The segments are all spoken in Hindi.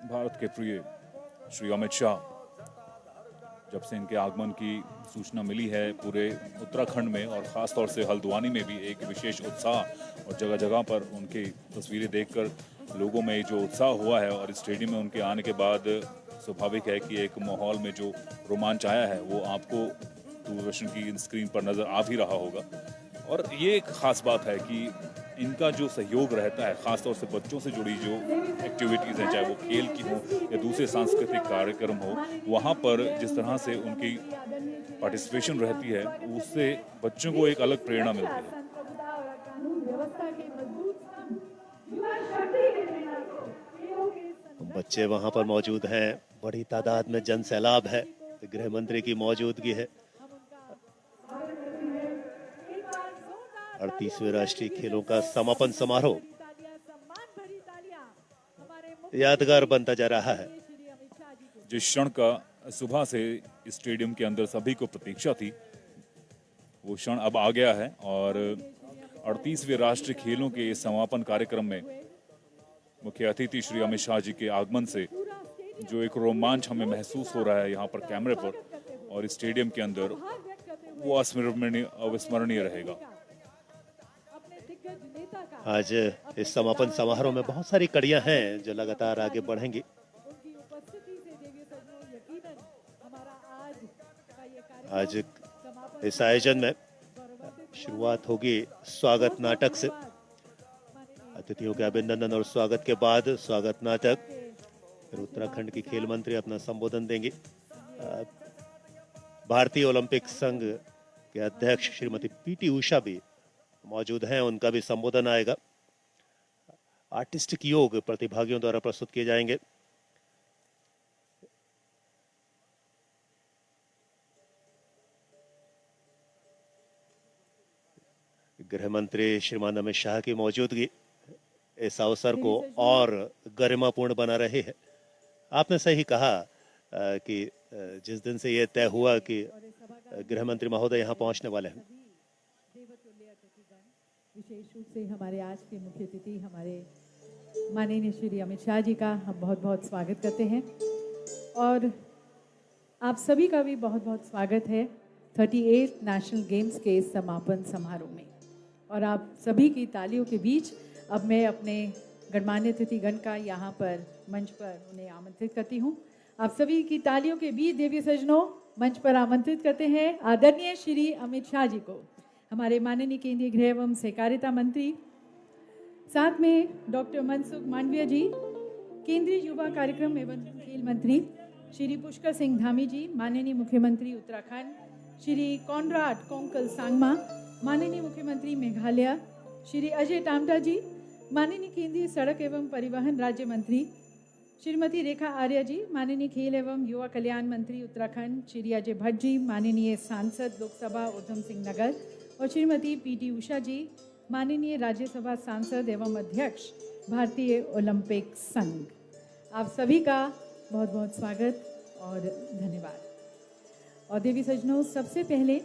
भारत के प्रिय श्री अमित शाह, जब से इनके आगमन की सूचना मिली है पूरे उत्तराखंड में और ख़ास तौर से हल्द्वानी में भी एक विशेष उत्साह और जगह जगह पर उनकी तस्वीरें देखकर लोगों में जो उत्साह हुआ है और स्टेडियम में उनके आने के बाद स्वाभाविक है कि एक माहौल में जो रोमांच आया है वो आपको दूरदर्शन की स्क्रीन पर नज़र आ भी रहा होगा। और ये एक ख़ास बात है कि इनका जो सहयोग रहता है ख़ासतौर से बच्चों से जुड़ी जो एक्टिविटीज़ हैं, चाहे वो खेल की हो या दूसरे सांस्कृतिक कार्यक्रम हो, वहाँ पर जिस तरह से उनकी पार्टिसिपेशन रहती है उससे बच्चों को एक अलग प्रेरणा मिलती है। बच्चे वहां पर मौजूद हैं, बड़ी तादाद में जन सैलाब है, गृह मंत्री की मौजूदगी है। 38वें राष्ट्रीय खेलों का समापन समारोह यादगार बनता जा रहा है। जिस क्षण का सुबह से स्टेडियम के अंदर सभी को प्रतीक्षा थी वो क्षण अब आ गया है और 38वें राष्ट्रीय खेलों के समापन कार्यक्रम में मुख्य अतिथि श्री अमित शाह जी के आगमन से जो एक रोमांच हमें महसूस हो रहा है यहाँ पर कैमरे पर और स्टेडियम के अंदर, वो अविस्मरणीय रहेगा। आज इस समापन समारोह में बहुत सारी कड़ियां हैं जो लगातार आगे बढ़ेंगी। आज इस आयोजन में शुरुआत होगी स्वागत नाटक से। अतिथियों के अभिनंदन और स्वागत के बाद स्वागत नाटक, फिर उत्तराखंड की खेल मंत्री अपना संबोधन देंगी। भारतीय ओलंपिक संघ के अध्यक्ष श्रीमती पीटी उषा भी मौजूद हैं, उनका भी संबोधन आएगा। आर्टिस्टिक योग प्रतिभागियों द्वारा प्रस्तुत किए जाएंगे। गृह मंत्री श्रीमान अमित शाह की मौजूदगी इस अवसर को और गरिमापूर्ण बना रही है। आपने सही कहा कि जिस दिन से यह तय हुआ कि गृह मंत्री महोदय यहाँ पहुंचने वाले हैं, विशेष रूप से हमारे आज के मुख्य अतिथि हमारे माननीय श्री अमित शाह जी का हम बहुत बहुत स्वागत करते हैं और आप सभी का भी बहुत बहुत स्वागत है 38 नेशनल गेम्स के समापन समारोह में। और आप सभी की तालियों के बीच अब मैं अपने गणमान्य अतिथिगण का यहाँ पर मंच पर उन्हें आमंत्रित करती हूँ। आप सभी की तालियों के बीच देवी सज्जनों मंच पर आमंत्रित करते हैं आदरणीय श्री अमित शाह जी को, हमारे माननीय केंद्रीय गृह एवं सहकारिता मंत्री, साथ में डॉक्टर मनसुख मांडविया जी, केंद्रीय युवा कार्यक्रम एवं खेल मंत्री श्री पुष्कर सिंह धामी जी, माननीय मुख्यमंत्री उत्तराखंड श्री कॉनराड कोंकल सांगमा, माननीय मुख्यमंत्री मेघालय श्री अजय टामटा जी, माननीय केंद्रीय सड़क एवं परिवहन राज्य मंत्री श्रीमती रेखा आर्या जी, माननीय खेल एवं युवा कल्याण मंत्री उत्तराखंड श्री अजय भट्ट जी, माननीय सांसद लोकसभा उधम सिंह नगर और श्रीमती पीटी उषा जी, माननीय राज्यसभा सांसद एवं अध्यक्ष भारतीय ओलंपिक संघ, आप सभी का बहुत बहुत स्वागत और धन्यवाद। और देवी सज्जनों, सबसे पहले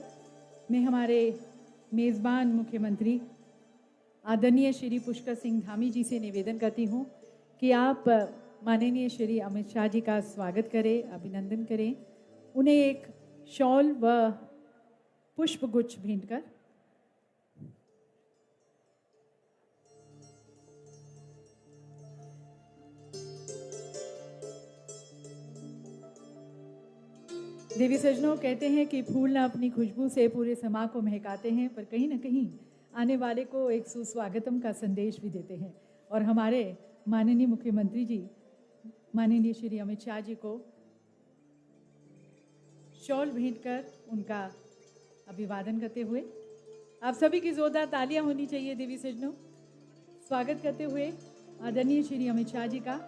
मैं हमारे मेज़बान मुख्यमंत्री आदरणीय श्री पुष्कर सिंह धामी जी से निवेदन करती हूँ कि आप माननीय श्री अमित शाह जी का स्वागत करें, अभिनंदन करें, उन्हें एक शॉल व पुष्पगुच्छ भेंट कर देवी सज्जनों, कहते हैं कि फूल ना अपनी खुशबू से पूरे समा को महकाते हैं, पर कहीं ना कहीं आने वाले को एक सुस्वागतम का संदेश भी देते हैं। और हमारे माननीय मुख्यमंत्री जी माननीय श्री अमित शाह जी को शॉल भेंट कर उनका अभिवादन करते हुए आप सभी की जोरदार तालियां होनी चाहिए देवी सज्जनों, स्वागत करते हुए आदरणीय श्री अमित शाह जी का।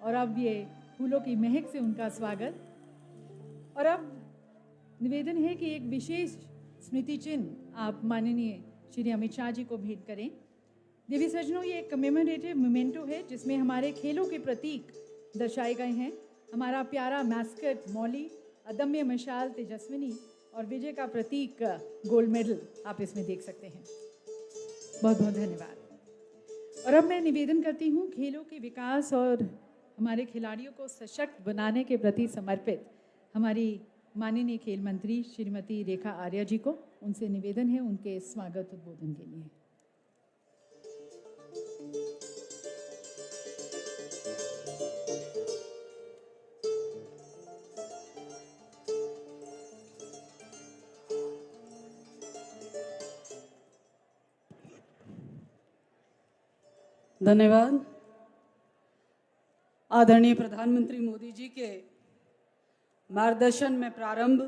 और अब ये फूलों की महक से उनका स्वागत। और अब निवेदन है कि एक विशेष स्मृति चिन्ह आप माननीय श्री अमित शाह जी को भेंट करें। देवी सज्जनों, ये एक कमेमोरेटिव मोमेंटो है जिसमें हमारे खेलों के प्रतीक दर्शाए गए हैं। हमारा प्यारा मैस्कट मौली, अदम्य मशाल तेजस्विनी और विजय का प्रतीक गोल्ड मेडल आप इसमें देख सकते हैं। बहुत बहुत धन्यवाद। और अब मैं निवेदन करती हूँ खेलों के विकास और हमारे खिलाड़ियों को सशक्त बनाने के प्रति समर्पित हमारी माननीय खेल मंत्री श्रीमती रेखा आर्या जी को, उनसे निवेदन है उनके स्वागत उद्बोधन के लिए। धन्यवाद। आदरणीय प्रधानमंत्री मोदी जी के मार्गदर्शन में प्रारंभ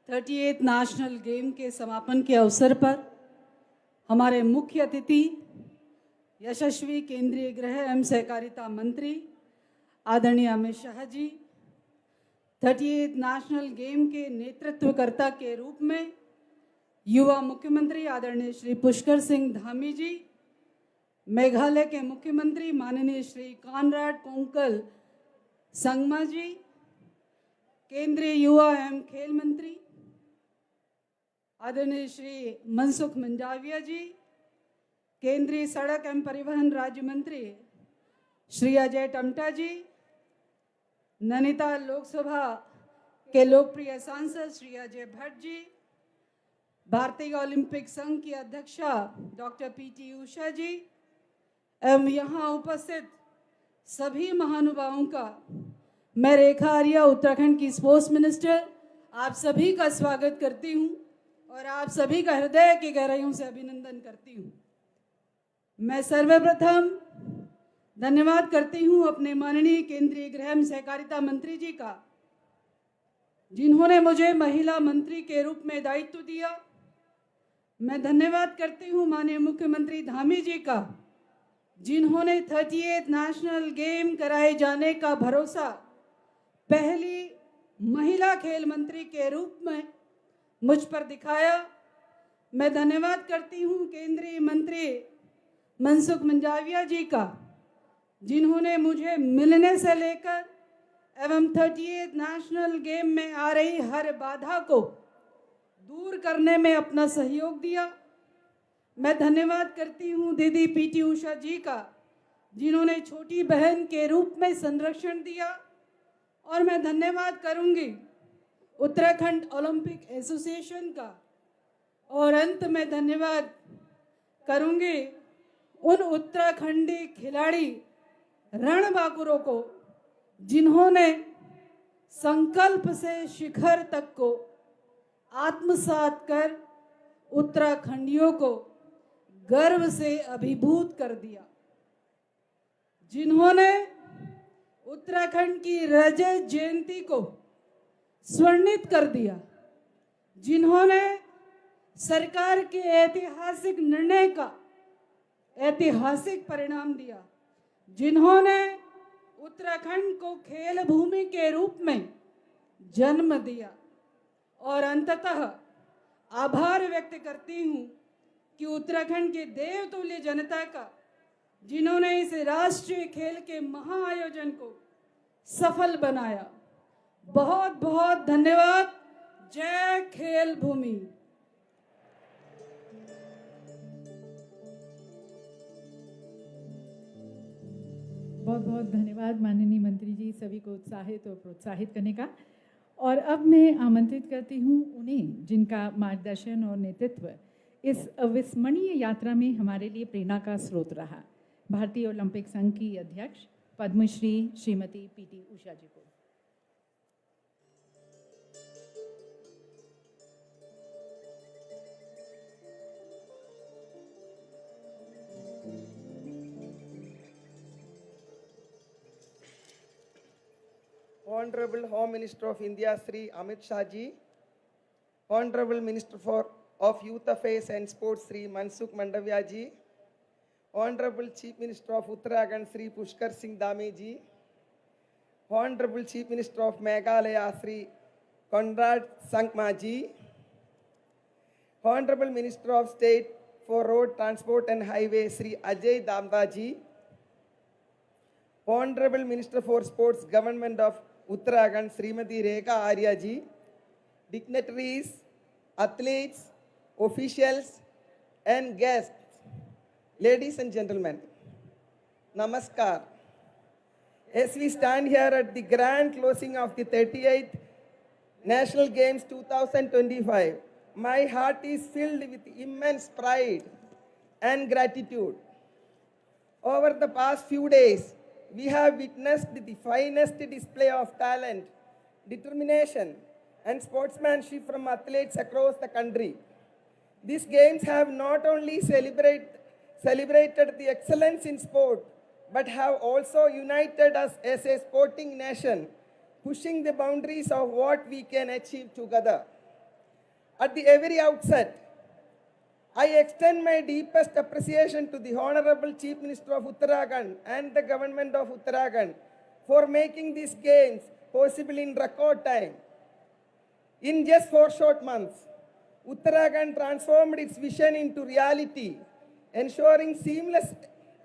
38 नेशनल गेम के समापन के अवसर पर हमारे मुख्य अतिथि यशस्वी केंद्रीय गृह एवं सहकारिता मंत्री आदरणीय अमित शाह जी, 38 नेशनल गेम के नेतृत्वकर्ता के रूप में युवा मुख्यमंत्री आदरणीय श्री पुष्कर सिंह धामी जी, मेघालय के मुख्यमंत्री माननीय श्री कॉनराड कोंकल संगमा जी, केंद्रीय युवा एवं खेल मंत्री आदरणीय श्री मनसुख मंडाविया जी, केंद्रीय सड़क एवं परिवहन राज्य मंत्री श्री अजय टमटा जी, नैनीताल लोकसभा के लोकप्रिय सांसद श्री अजय भट्ट जी, भारतीय ओलंपिक संघ की अध्यक्षा डॉक्टर पीटी उषा जी एवं यहाँ उपस्थित सभी महानुभावों का मैं रेखा आर्या, उत्तराखंड की स्पोर्ट्स मिनिस्टर, आप सभी का स्वागत करती हूँ और आप सभी का हृदय की गहराइयों से अभिनंदन करती हूँ। मैं सर्वप्रथम धन्यवाद करती हूँ अपने माननीय केंद्रीय गृह एवं सहकारिता मंत्री जी का, जिन्होंने मुझे महिला मंत्री के रूप में दायित्व दिया। मैं धन्यवाद करती हूँ माननीय मुख्यमंत्री धामी जी का, जिन्होंने 38 नेशनल गेम कराए जाने का भरोसा पहली महिला खेल मंत्री के रूप में मुझ पर दिखाया। मैं धन्यवाद करती हूँ केंद्रीय मंत्री मनसुख मंडाविया जी का, जिन्होंने मुझे मिलने से लेकर एवं 38 नेशनल गेम में आ रही हर बाधा को दूर करने में अपना सहयोग दिया। मैं धन्यवाद करती हूँ दीदी पीटी उषा जी का, जिन्होंने छोटी बहन के रूप में संरक्षण दिया। और मैं धन्यवाद करूँगी उत्तराखंड ओलंपिक एसोसिएशन का, और अंत में धन्यवाद करूँगी उन उत्तराखंडी खिलाड़ी रणबांकुरों को, जिन्होंने संकल्प से शिखर तक को आत्मसात कर उत्तराखंडियों को गर्व से अभिभूत कर दिया, जिन्होंने उत्तराखंड की रजत जयंती को स्वर्णित कर दिया, जिन्होंने सरकार के ऐतिहासिक निर्णय का ऐतिहासिक परिणाम दिया, जिन्होंने उत्तराखंड को खेल भूमि के रूप में जन्म दिया। और अंततः आभार व्यक्त करती हूँ कि उत्तराखंड के देवतुल्य जनता का, जिन्होंने इस राष्ट्रीय खेल के महाआयोजन को सफल बनाया। बहुत बहुत धन्यवाद। जय खेल भूमि। बहुत बहुत धन्यवाद माननीय मंत्री जी, सभी को उत्साहित और प्रोत्साहित करने का। और अब मैं आमंत्रित करती हूँ उन्हें, जिनका मार्गदर्शन और नेतृत्व इस अविस्मरणीय यात्रा में हमारे लिए प्रेरणा का स्रोत रहा, भारतीय ओलंपिक संघ की अध्यक्ष पद्मश्री श्रीमती पीटी उषा जी को। Honorable Home Minister of India Sri Amit Shah ji, Honorable Minister of Youth Affairs and Sports Sri Mansukh Mandaviya ji, Honorable Chief Minister of Uttarakhand Sri Pushkar Singh Dhami ji, Honorable Chief Minister of Meghalaya Sri Conrad Sangma ji, Honorable Minister of State for Road Transport and Highway Sri Ajay Damda ji, Honorable Minister for Sports Government of Uttarakhand Srimati Rekha Arya ji, dignitaries, athletes, officials and guests, ladies and gentlemen, Namaskar. as we stand here at the grand closing of the 38th National Games 2025, my heart is filled with immense pride and gratitude. Over the past few days, we have witnessed the finest display of talent, determination, and sportsmanship from athletes across the country. These games have not only celebrated the excellence in sport, but have also united us as a sporting nation, pushing the boundaries of what we can achieve together. At the very outset, I extend my deepest appreciation to the Honorable Chief Minister of Uttarakhand and the Government of Uttarakhand for making these games possible in record time. In just 4 short months, Uttarakhand transformed its vision into reality, ensuring seamless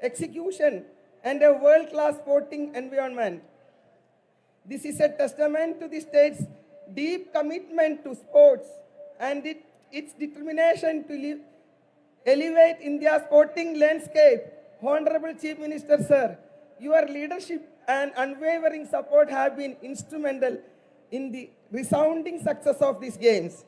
execution and a world-class sporting environment. This is a testament to the state's deep commitment to sports and its determination to elevate India's sporting landscape. Honorable Chief Minister, sir, your leadership and unwavering support have been instrumental in the resounding success of these games.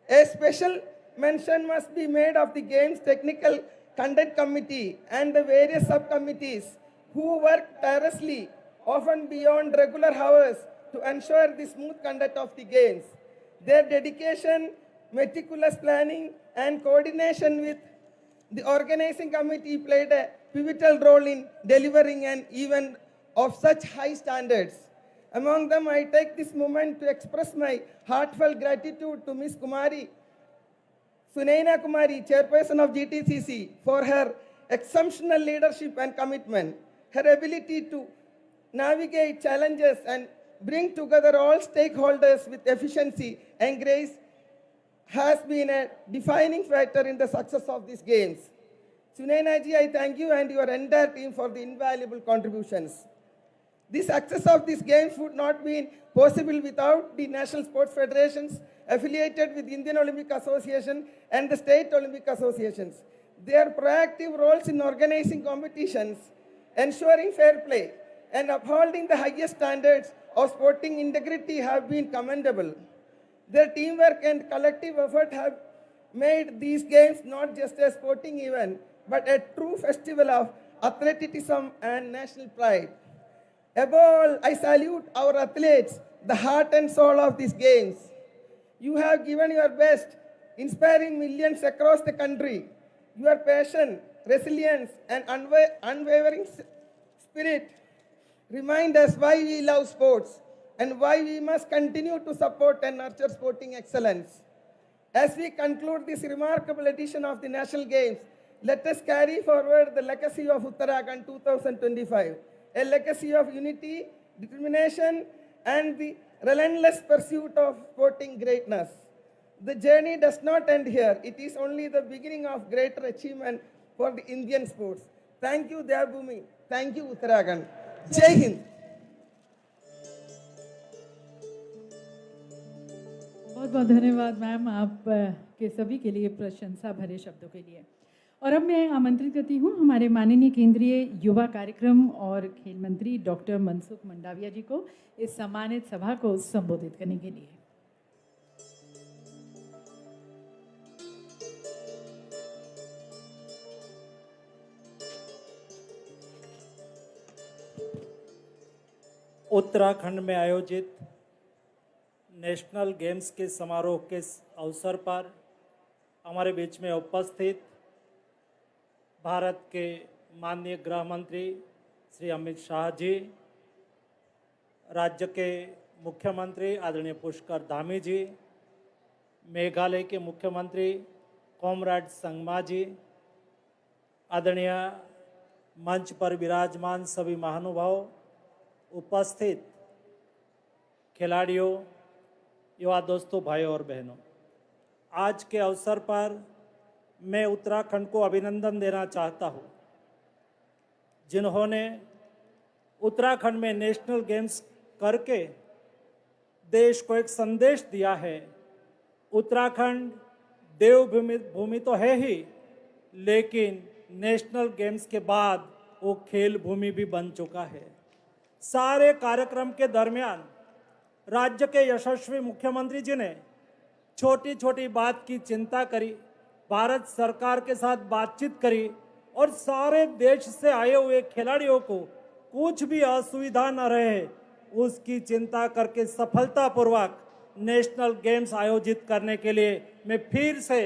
A special mention must be made of the Games Technical Conduct Committee and the various subcommittees who work tirelessly, often beyond regular hours, to ensure the smooth conduct of the games. Their dedication, meticulous planning, and coordination with the organizing committee played a pivotal role in delivering an event of such high standards. Among them, I take this moment to express my heartfelt gratitude to Ms. Sunaina Kumari, chairperson of GTCC, for her exceptional leadership and commitment. Her ability to navigate challenges and bring together all stakeholders with efficiency and grace has been a defining factor in the success of these games. Sunaina ji, I thank you and your entire team for the invaluable contributions. The success of these games would not be possible without the national sports federations affiliated with Indian Olympic Association and the state Olympic Associations. Their proactive roles in organizing competitions, ensuring fair play, and upholding the highest standards of sporting integrity have been commendable. Their teamwork and collective effort have made these games not just a sporting event, but a true festival of athleticism and national pride. Above all, I salute our athletes, the heart and soul of these games. You have given your best, inspiring millions across the country. Your passion, resilience, and unwavering spirit remind us why we love sports and why we must continue to support and nurture sporting excellence. As we conclude this remarkable edition of the National Games, let us carry forward the legacy of Uttarakhand 2025, a legacy of unity, determination, and the relentless pursuit of sporting greatness. The journey does not end here. It is only the beginning of greater achievement for the Indian sports. Thank you, Devbhoomi. Thank you, Uttarakhand. Jai Hind. बहुत बहुत धन्यवाद मैम, आप के सभी के लिए प्रशंसा भरे शब्दों के लिए। और अब मैं आमंत्रित करती हूँ हमारे माननीय केंद्रीय युवा कार्यक्रम और खेल मंत्री डॉक्टर मनसुख मंडाविया जी को इस सम्मानित सभा को संबोधित करने के लिए। उत्तराखंड में आयोजित नेशनल गेम्स के समारोह के अवसर पर हमारे बीच में उपस्थित भारत के माननीय गृह मंत्री श्री अमित शाह जी, राज्य के मुख्यमंत्री आदरणीय पुष्कर धामी जी, मेघालय के मुख्यमंत्री कॉमरेड संगमा जी, आदरणीय मंच पर विराजमान सभी महानुभाव, उपस्थित खिलाड़ियों, युवा दोस्तों, भाइयों और बहनों, आज के अवसर पर मैं उत्तराखंड को अभिनंदन देना चाहता हूं, जिन्होंने उत्तराखंड में नेशनल गेम्स करके देश को एक संदेश दिया है। उत्तराखंड देवभूमि भूमि तो है ही, लेकिन नेशनल गेम्स के बाद वो खेल भूमि भी बन चुका है। सारे कार्यक्रम के दरमियान राज्य के यशस्वी मुख्यमंत्री जी ने छोटी छोटी बात की चिंता करी, भारत सरकार के साथ बातचीत करी और सारे देश से आए हुए खिलाड़ियों को कुछ भी असुविधा न रहे उसकी चिंता करके सफलतापूर्वक नेशनल गेम्स आयोजित करने के लिए मैं फिर से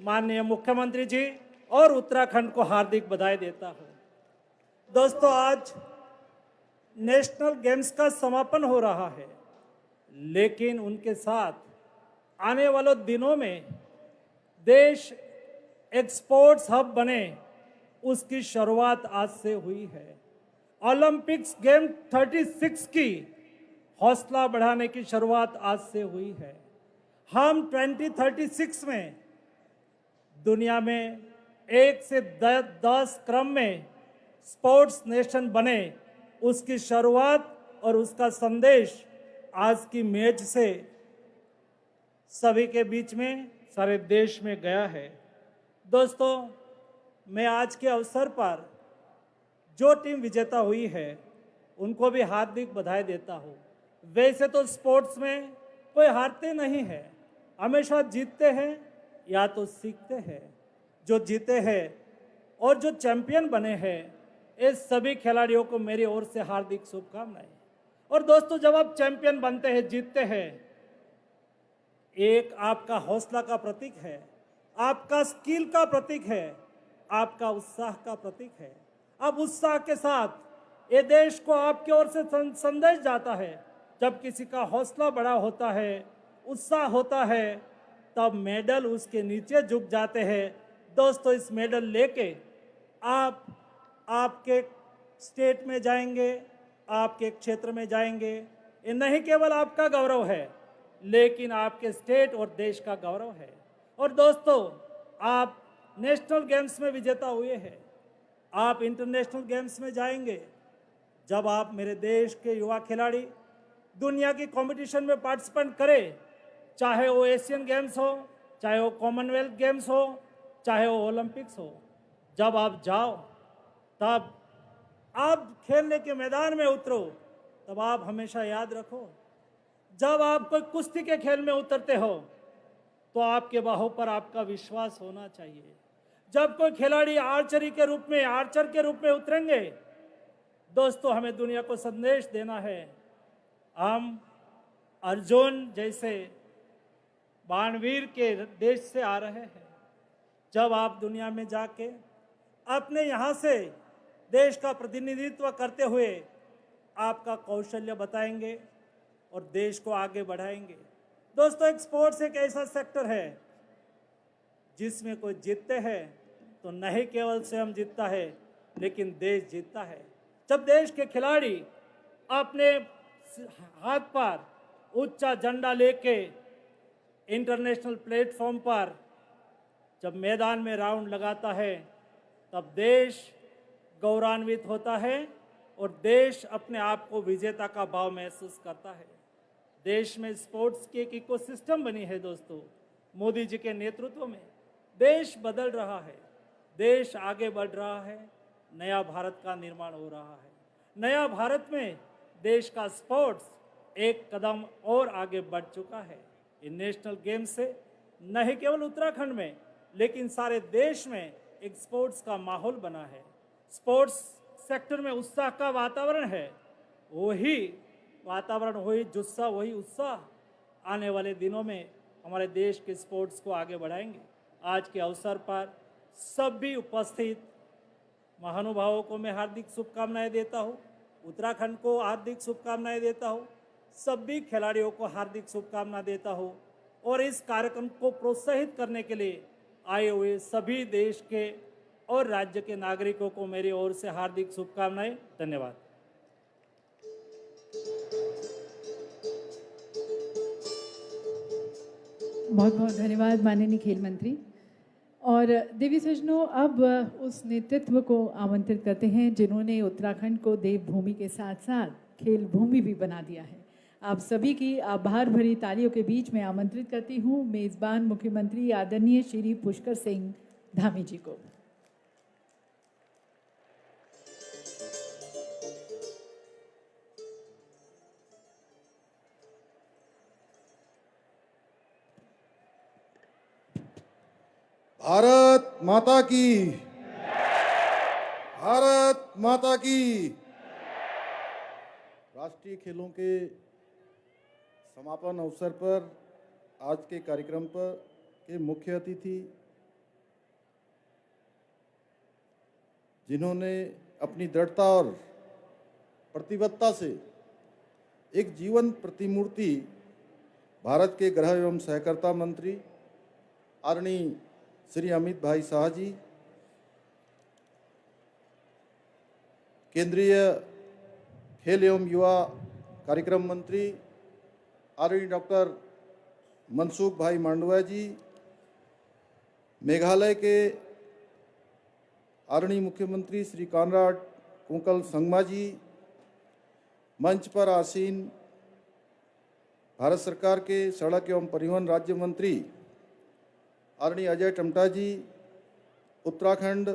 माननीय मुख्यमंत्री जी और उत्तराखंड को हार्दिक बधाई देता हूं। दोस्तों, आज नेशनल गेम्स का समापन हो रहा है, लेकिन उनके साथ आने वाले दिनों में देश एक स्पोर्ट्स हब बने उसकी शुरुआत आज से हुई है। ओलंपिक्स गेम 36 की हौसला बढ़ाने की शुरुआत आज से हुई है। हम 2036 में दुनिया में 1 से 10 क्रम में स्पोर्ट्स नेशन बने उसकी शुरुआत और उसका संदेश आज की मैच से सभी के बीच में सारे देश में गया है। दोस्तों, मैं आज के अवसर पर जो टीम विजेता हुई है उनको भी हार्दिक बधाई देता हूँ। वैसे तो स्पोर्ट्स में कोई हारते नहीं है, हमेशा जीतते हैं या तो सीखते हैं। जो जीते हैं और जो चैंपियन बने हैं इस सभी खिलाड़ियों को मेरी ओर से हार्दिक शुभकामनाएं। और दोस्तों, जब आप चैंपियन बनते हैं, जीतते हैं, एक आपका हौसला का प्रतीक है, आपका स्किल का प्रतीक है, आपका उत्साह का प्रतीक है। अब उत्साह के साथ ये देश को आपकी ओर से संदेश जाता है। जब किसी का हौसला बड़ा होता है, उत्साह होता है, तब मेडल उसके नीचे झुक जाते हैं। दोस्तों, इस मेडल लेके आप आपके स्टेट में जाएंगे, आपके क्षेत्र में जाएंगे। ये नहीं केवल आपका गौरव है, लेकिन आपके स्टेट और देश का गौरव है। और दोस्तों, आप नेशनल गेम्स में विजेता हुए हैं, आप इंटरनेशनल गेम्स में जाएंगे। जब आप मेरे देश के युवा खिलाड़ी दुनिया की कंपटीशन में पार्टिसिपेट करें, चाहे वो एशियन गेम्स हो, चाहे वो कॉमनवेल्थ गेम्स हो, चाहे वो ओलंपिक्स हो, जब आप जाओ तब आप खेलने के मैदान में उतरो, तब आप हमेशा याद रखो, जब आप कोई कुश्ती के खेल में उतरते हो तो आपके बाहों पर आपका विश्वास होना चाहिए। जब कोई खिलाड़ी आर्चर के रूप में उतरेंगे, दोस्तों, हमें दुनिया को संदेश देना है। हम अर्जुन जैसे बाणवीर के देश से आ रहे हैं। जब आप दुनिया में जाके अपने यहाँ से देश का प्रतिनिधित्व करते हुए आपका कौशल्य बताएंगे और देश को आगे बढ़ाएंगे। दोस्तों, एक स्पोर्ट्स एक ऐसा सेक्टर है जिसमें कोई जीतते हैं तो नहीं केवल स्वयं जीतता है, लेकिन देश जीतता है। जब देश के खिलाड़ी अपने हाथ पर ऊंचा झंडा लेके इंटरनेशनल प्लेटफॉर्म पर जब मैदान में राउंड लगाता है, तब देश गौरवान्वित होता है और देश अपने आप को विजेता का भाव महसूस करता है। देश में स्पोर्ट्स की एक इकोसिस्टम बनी है। दोस्तों, मोदी जी के नेतृत्व में देश बदल रहा है, देश आगे बढ़ रहा है, नया भारत का निर्माण हो रहा है। नया भारत में देश का स्पोर्ट्स एक कदम और आगे बढ़ चुका है। इन नेशनल गेम्स से नहीं केवल उत्तराखंड में, लेकिन सारे देश में एक स्पोर्ट्स का माहौल बना है। स्पोर्ट्स सेक्टर में उत्साह का वातावरण है। वही वातावरण, वही जुस्सा, वही उत्साह आने वाले दिनों में हमारे देश के स्पोर्ट्स को आगे बढ़ाएंगे। आज के अवसर पर सभी उपस्थित महानुभावों को मैं हार्दिक शुभकामनाएं देता हूं, उत्तराखंड को हार्दिक शुभकामनाएं देता हूं, सभी खिलाड़ियों को हार्दिक शुभकामना देता हूं और इस कार्यक्रम को प्रोत्साहित करने के लिए आए हुए सभी देश के और राज्य के नागरिकों को मेरी ओर से हार्दिक शुभकामनाएं। धन्यवाद। बहुत बहुत धन्यवाद माननीय खेल मंत्री। और देवी सज्जनों, अब उस नेतृत्व को आमंत्रित करते हैं जिन्होंने उत्तराखंड को देवभूमि के साथ साथ खेल भूमि भी बना दिया है। आप सभी की आभार भरी तालियों के बीच में आमंत्रित करती हूँ मेज़बान मुख्यमंत्री आदरणीय श्री पुष्कर सिंह धामी जी को। भारत माता की, भारत माता की। राष्ट्रीय खेलों के समापन अवसर पर आज के कार्यक्रम पर के मुख्य अतिथि, जिन्होंने अपनी दृढ़ता और प्रतिबद्धता से एक जीवन प्रतिमूर्ति भारत के गृह एवं सहकारिता मंत्री आदरणीय श्री अमित भाई शाह जी, केंद्रीय खेल एवं युवा कार्यक्रम मंत्री आदरणीय डॉक्टर मनसुख भाई मांडविया जी, मेघालय के आदरणीय मुख्यमंत्री श्री कानराड कुंकल संगमा जी, मंच पर आसीन भारत सरकार के सड़क एवं परिवहन राज्य मंत्री आदरणीय अजय टमटा जी, उत्तराखंड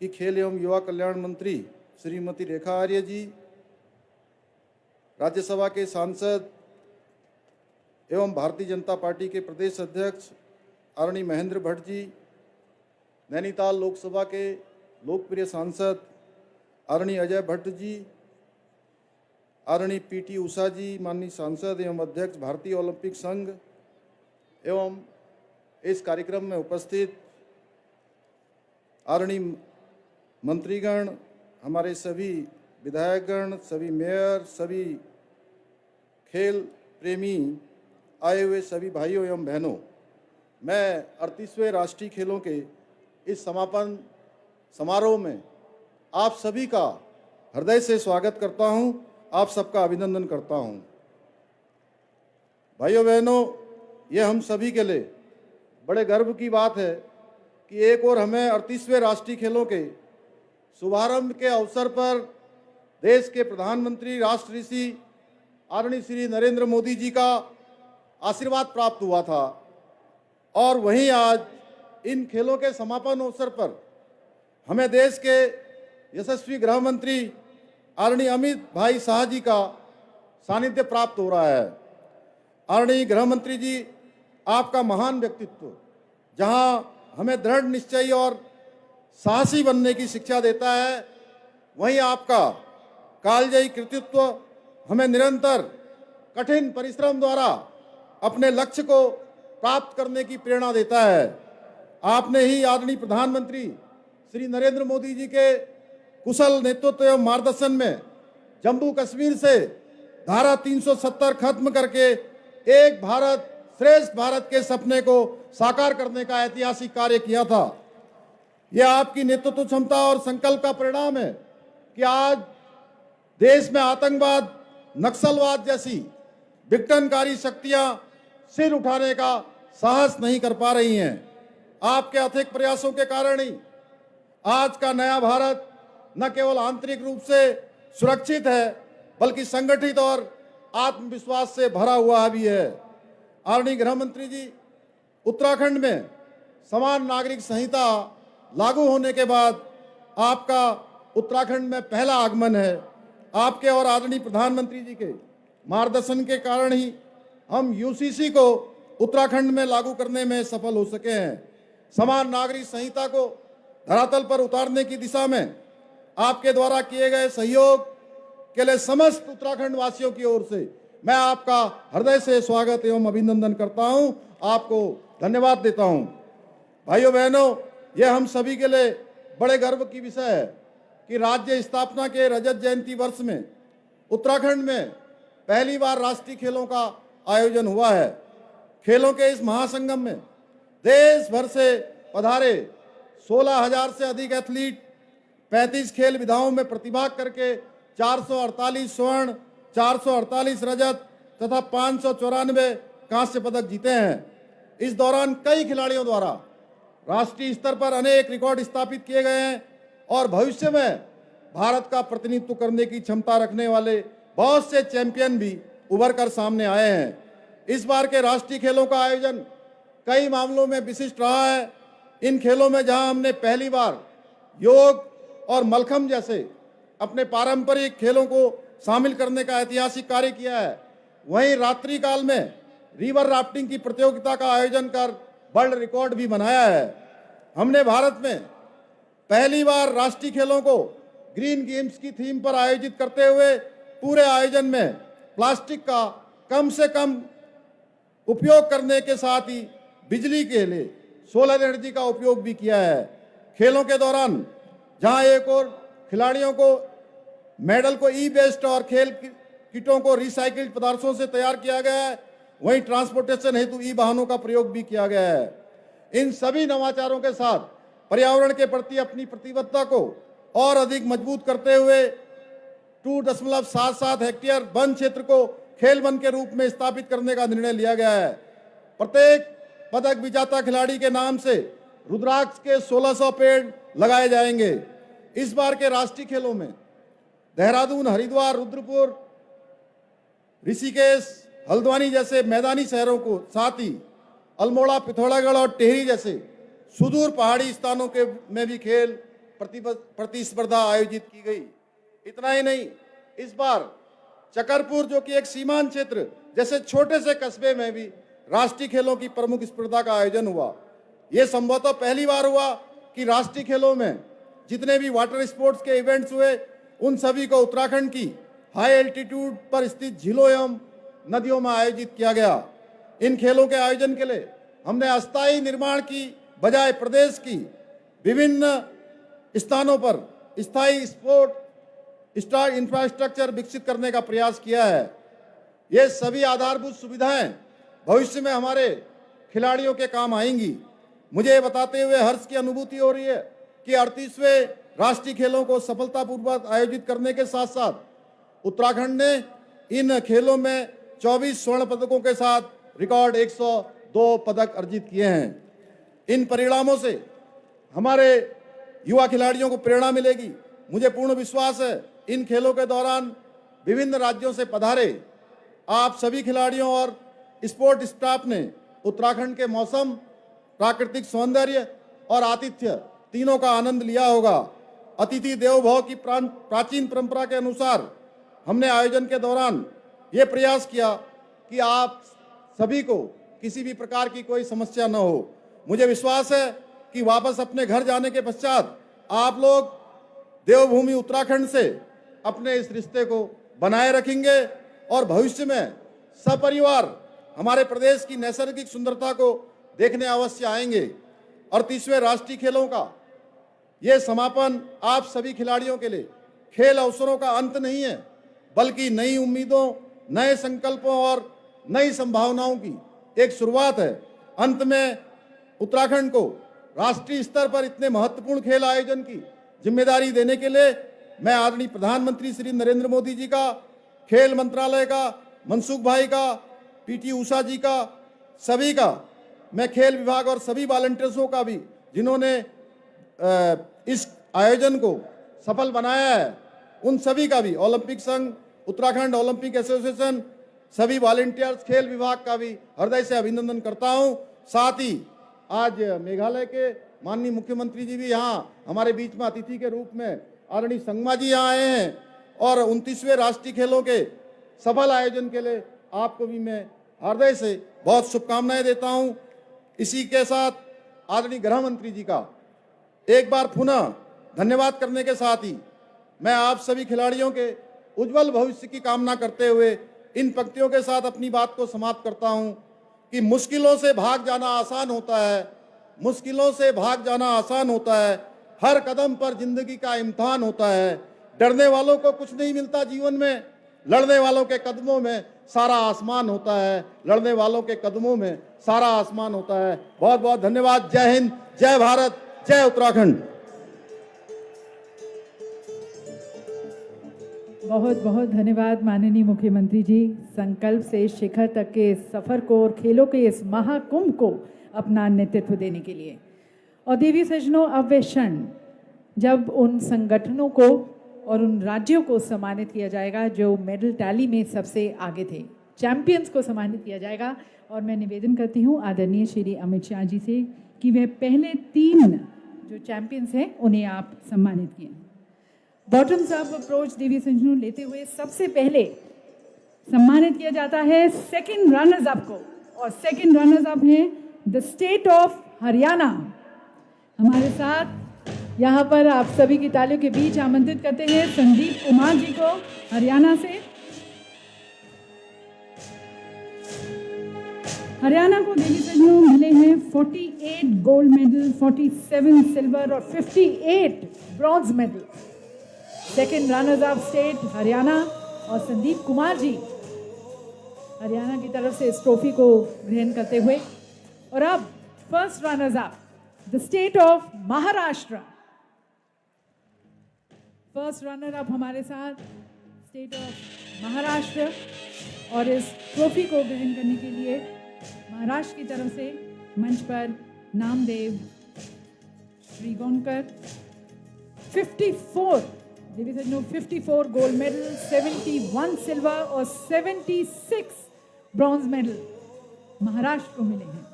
की खेल एवं युवा कल्याण मंत्री श्रीमती रेखा आर्य जी, राज्यसभा के सांसद एवं भारतीय जनता पार्टी के प्रदेश अध्यक्ष आदरणीय महेंद्र भट्ट जी, नैनीताल लोकसभा के लोकप्रिय सांसद आदरणीय अजय भट्ट जी, आदरणीय पीटी उषा जी, माननीय सांसद एवं अध्यक्ष भारतीय ओलंपिक संघ एवं इस कार्यक्रम में उपस्थित आदरणीय मंत्रीगण, हमारे सभी विधायकगण, सभी मेयर, सभी खेल प्रेमी आए हुए सभी भाइयों एवं बहनों, मैं 38वें राष्ट्रीय खेलों के इस समापन समारोह में आप सभी का हृदय से स्वागत करता हूं, आप सबका अभिनंदन करता हूं। भाइयों बहनों, ये हम सभी के लिए बड़े गर्व की बात है कि एक और हमें 38वें राष्ट्रीय खेलों के शुभारंभ के अवसर पर देश के प्रधानमंत्री राष्ट्र ऋषि आदरणीय श्री नरेंद्र मोदी जी का आशीर्वाद प्राप्त हुआ था, और वहीं आज इन खेलों के समापन अवसर पर हमें देश के यशस्वी गृह मंत्री आदरणीय अमित भाई शाह जी का सानिध्य प्राप्त हो रहा है। आदरणीय गृह मंत्री जी, आपका महान व्यक्तित्व जहां हमें दृढ़ निश्चयी और साहसी बनने की शिक्षा देता है, वहीं आपका कालजयी कृतित्व हमें निरंतर कठिन परिश्रम द्वारा अपने लक्ष्य को प्राप्त करने की प्रेरणा देता है। आपने ही आदरणीय प्रधानमंत्री श्री नरेंद्र मोदी जी के कुशल नेतृत्व एवं मार्गदर्शन में जम्मू कश्मीर से धारा 370 खत्म करके एक भारत श्रेष्ठ भारत के सपने को साकार करने का ऐतिहासिक कार्य किया था। यह आपकी नेतृत्व क्षमता और संकल्प का परिणाम है कि आज देश में आतंकवाद, नक्सलवाद जैसी विघटनकारी शक्तियां सिर उठाने का साहस नहीं कर पा रही हैं। आपके अथक प्रयासों के कारण ही आज का नया भारत न केवल आंतरिक रूप से सुरक्षित है, बल्कि संगठित और आत्मविश्वास से भरा हुआ भी है। आदरणीय गृह मंत्री जी, उत्तराखंड में समान नागरिक संहिता लागू होने के बाद आपका उत्तराखंड में पहला आगमन है। आपके और आदरणीय प्रधानमंत्री जी के मार्गदर्शन के कारण ही हम यूसीसी को उत्तराखंड में लागू करने में सफल हो सके हैं। समान नागरिक संहिता को धरातल पर उतारने की दिशा में आपके द्वारा किए गए सहयोग के लिए समस्त उत्तराखंड वासियों की ओर से मैं आपका हृदय से स्वागत एवं अभिनंदन करता हूं, आपको धन्यवाद देता हूं। भाइयों बहनों, यह हम सभी के लिए बड़े गर्व की विषय है कि राज्य स्थापना के रजत जयंती वर्ष में उत्तराखंड में पहली बार राष्ट्रीय खेलों का आयोजन हुआ है। खेलों के इस महासंगम में देश भर से पधारे 16,000 से अधिक एथलीट 35 खेल विधाओं में प्रतिभाग करके 448 स्वर्ण, 448 रजत तथा 594 कांस्य पदक जीते हैं। इस दौरान कई खिलाड़ियों द्वारा राष्ट्रीय स्तर पर अनेक रिकॉर्ड स्थापित किए गए हैं और भविष्य में भारत का प्रतिनिधित्व करने की क्षमता रखने वाले बहुत से चैंपियन भी उभर कर सामने आए हैं। इस बार के राष्ट्रीय खेलों का आयोजन कई मामलों में विशिष्ट रहा है। इन खेलों में जहां हमने पहली बार योग और मलखम्ब जैसे अपने पारंपरिक खेलों को शामिल करने का ऐतिहासिक कार्य किया है, वहीं रात्रि काल में रिवर राफ्टिंग की प्रतियोगिता का आयोजन कर वर्ल्ड रिकॉर्ड भी बनाया है। हमने भारत में पहली बार राष्ट्रीय खेलों को ग्रीन गेम्स की थीम पर आयोजित करते हुए पूरे आयोजन में प्लास्टिक का कम से कम उपयोग करने के साथ ही बिजली के लिए सोलर एनर्जी का उपयोग भी किया है। खेलों के दौरान जहां एक और खिलाड़ियों को मेडल को ई वेस्ट और खेल किटों को रिसाइकिल्ड पदार्थों से तैयार किया गया है, वहीं ट्रांसपोर्टेशन हेतु ई वाहनों का प्रयोग भी किया गया है। इन सभी नवाचारों के साथ पर्यावरण के प्रति अपनी प्रतिबद्धता को और अधिक मजबूत करते हुए 2.77 हेक्टेयर वन क्षेत्र को खेल वन के रूप में स्थापित करने का निर्णय लिया गया है। प्रत्येक पदक विजेता खिलाड़ी के नाम से रुद्राक्ष के 1600 पेड़ लगाए जाएंगे। इस बार के राष्ट्रीय खेलों में देहरादून, हरिद्वार, रुद्रपुर, ऋषिकेश, हल्द्वानी जैसे मैदानी शहरों को साथ ही अल्मोड़ा, पिथौरागढ़ और टिहरी जैसे सुदूर पहाड़ी स्थानों के में भी खेल प्रतिस्पर्धा आयोजित की गई। इतना ही नहीं, इस बार चकरपुर जो कि एक सीमांत क्षेत्र जैसे छोटे से कस्बे में भी राष्ट्रीय खेलों की प्रमुख स्पर्धा का आयोजन हुआ। यह संभवतः पहली बार हुआ कि राष्ट्रीय खेलों में जितने भी वाटर स्पोर्ट्स के इवेंट्स हुए उन सभी को उत्तराखंड की हाई एल्टीट्यूड पर स्थित झीलों एवं नदियों में आयोजित किया गया। इन खेलों के आयोजन के लिए हमने अस्थायी निर्माण की बजाय प्रदेश की विभिन्न स्थानों पर स्थायी स्पोर्ट स्टार इंफ्रास्ट्रक्चर विकसित करने का प्रयास किया है। ये सभी आधारभूत सुविधाएं भविष्य में हमारे खिलाड़ियों के काम आएंगी। मुझे ये बताते हुए हर्ष की अनुभूति हो रही है कि 38वें राष्ट्रीय खेलों को सफलतापूर्वक आयोजित करने के साथ साथ उत्तराखंड ने इन खेलों में 24 स्वर्ण पदकों के साथ रिकॉर्ड 102 पदक अर्जित किए हैं। इन परिणामों से हमारे युवा खिलाड़ियों को प्रेरणा मिलेगी। मुझे पूर्ण विश्वास है इन खेलों के दौरान विभिन्न राज्यों से पधारे आप सभी खिलाड़ियों और स्पोर्ट स्टाफ ने उत्तराखंड के मौसम, प्राकृतिक सौंदर्य और आतिथ्य तीनों का आनंद लिया होगा। अतिथि देवो भव की प्राचीन परंपरा के अनुसार हमने आयोजन के दौरान ये प्रयास किया कि आप सभी को किसी भी प्रकार की कोई समस्या न हो। मुझे विश्वास है कि वापस अपने घर जाने के पश्चात आप लोग देवभूमि उत्तराखंड से अपने इस रिश्ते को बनाए रखेंगे और भविष्य में सपरिवार हमारे प्रदेश की नैसर्गिक सुंदरता को देखने अवश्य आएंगे। 38वें राष्ट्रीय खेलों का ये समापन आप सभी खिलाड़ियों के लिए खेल अवसरों का अंत नहीं है, बल्कि नई उम्मीदों, नए संकल्पों और नई संभावनाओं की एक शुरुआत है। अंत में उत्तराखंड को राष्ट्रीय स्तर पर इतने महत्वपूर्ण खेल आयोजन की जिम्मेदारी देने के लिए मैं आदरणीय प्रधानमंत्री श्री नरेंद्र मोदी जी का, खेल मंत्रालय का, मनसुख भाई का, पीटी उषा जी का, सभी का, मैं खेल विभाग और सभी वॉलंटियर्सों का भी जिन्होंने इस आयोजन को सफल बनाया है, उन सभी का भी, ओलंपिक संघ, उत्तराखंड ओलंपिक एसोसिएशन, सभी वॉलंटियर्स, खेल विभाग का भी हृदय से अभिनंदन करता हूं। साथ ही आज मेघालय के माननीय मुख्यमंत्री जी भी यहाँ हमारे बीच में अतिथि के रूप में आदरणीय संगमा जी यहाँ आए हैं और 29वें राष्ट्रीय खेलों के सफल आयोजन के लिए आपको भी मैं हृदय से बहुत शुभकामनाएं देता हूं। इसी के साथ आदरणीय गृह मंत्री जी का एक बार पुनः धन्यवाद करने के साथ ही मैं आप सभी खिलाड़ियों के उज्जवल भविष्य की कामना करते हुए इन पंक्तियों के साथ अपनी बात को समाप्त करता हूं कि मुश्किलों से भाग जाना आसान होता है, मुश्किलों से भाग जाना आसान होता है, हर कदम पर जिंदगी का इम्तिहान होता है। डरने वालों को कुछ नहीं मिलता जीवन में, लड़ने वालों के कदमों में सारा आसमान होता है, लड़ने वालों के कदमों में सारा आसमान होता है। बहुत बहुत धन्यवाद। जय हिंद, जय भारत, जय उत्तराखंड। बहुत बहुत धन्यवाद माननीय मुख्यमंत्री जी। संकल्प से शिखर तक के इस सफ़र को और खेलों के इस महाकुंभ को अपना नेतृत्व देने के लिए। और देवी सज्जनों, अब वे क्षण जब उन संगठनों को और उन राज्यों को सम्मानित किया जाएगा जो मेडल टैली में सबसे आगे थे, चैंपियंस को सम्मानित किया जाएगा। और मैं निवेदन करती हूँ आदरणीय श्री अमित शाह जी से कि वह पहले 3 जो चैंपियंस हैं उन्हें आप सम्मानित किए। बॉटम्स अप अप्रोच देवी सज्जनों लेते हुए सबसे पहले सम्मानित किया जाता है सेकंड रनर्स अप को, और सेकंड रनर्स अप हैं द स्टेट ऑफ हरियाणा। हमारे साथ यहाँ पर आप सभी की तालियों के बीच आमंत्रित करते हैं संदीप कुमार जी को हरियाणा से। हरियाणा को देवी सजनों मिले हैं 48 गोल्ड मेडल, 47 सिल्वर और 58 bronze medal. Second runners up state Haryana और संदीप कुमार जी हरियाणा की तरफ से इस ट्रॉफी को ग्रहण करते हुए। और अब first runners up the state of Maharashtra. First runner up हमारे साथ स्टेट ऑफ महाराष्ट्र और इस ट्रॉफी को ग्रहण करने के लिए महाराष्ट्र की तरफ से मंच पर नामदेव श्रीगोनकर। 54 देवी सजनों 54 गोल्ड मेडल, 71 सिल्वर और 76 ब्रॉन्ज मेडल महाराष्ट्र को मिले हैं।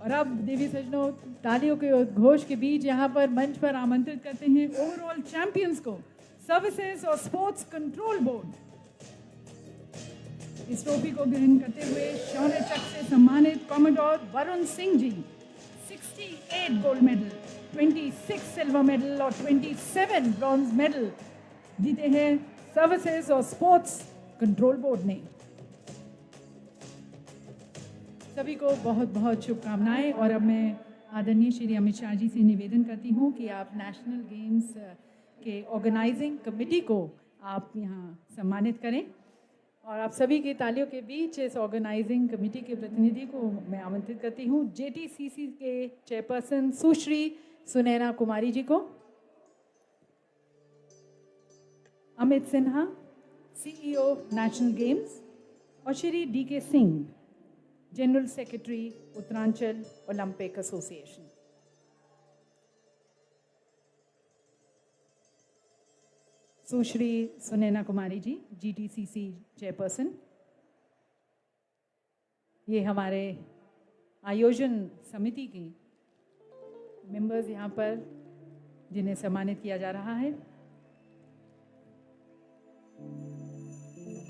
और अब देवी सजनों तालियों के घोष के बीच यहाँ पर मंच पर आमंत्रित करते हैं ओवरऑल चैंपियंस को सर्विसेज और स्पोर्ट्स कंट्रोल बोर्ड। इस ट्रॉफी को ग्रहण करते हुए शौर्य चक्र से सम्मानित commodore Varun Singh ji 68 gold medal, 26 silver medal और 27 ब्रॉन्ज मेडल जीते हैं सर्विसेज और स्पोर्ट्स कंट्रोल बोर्ड ने। सभी को बहुत बहुत शुभकामनाएं। और अब मैं आदरणीय श्री अमित शाह जी से निवेदन करती हूं कि आप नेशनल गेम्स के ऑर्गेनाइजिंग कमेटी को आप यहां सम्मानित करें। और आप सभी की तालियों के बीच इस ऑर्गेनाइजिंग कमेटी के प्रतिनिधि को मैं आमंत्रित करती हूं JTCC के चेयरपर्सन सुश्री सुनैना कुमारी जी को, Amit Sinha CEO national games और Shri DK Singh general secretary Uttaranchal Olympic association. Sushri Sunaina Kumari ji GTCC chairperson, ये हमारे आयोजन समिति की मेंबर्स यहाँ पर जिन्हें सम्मानित किया जा रहा है।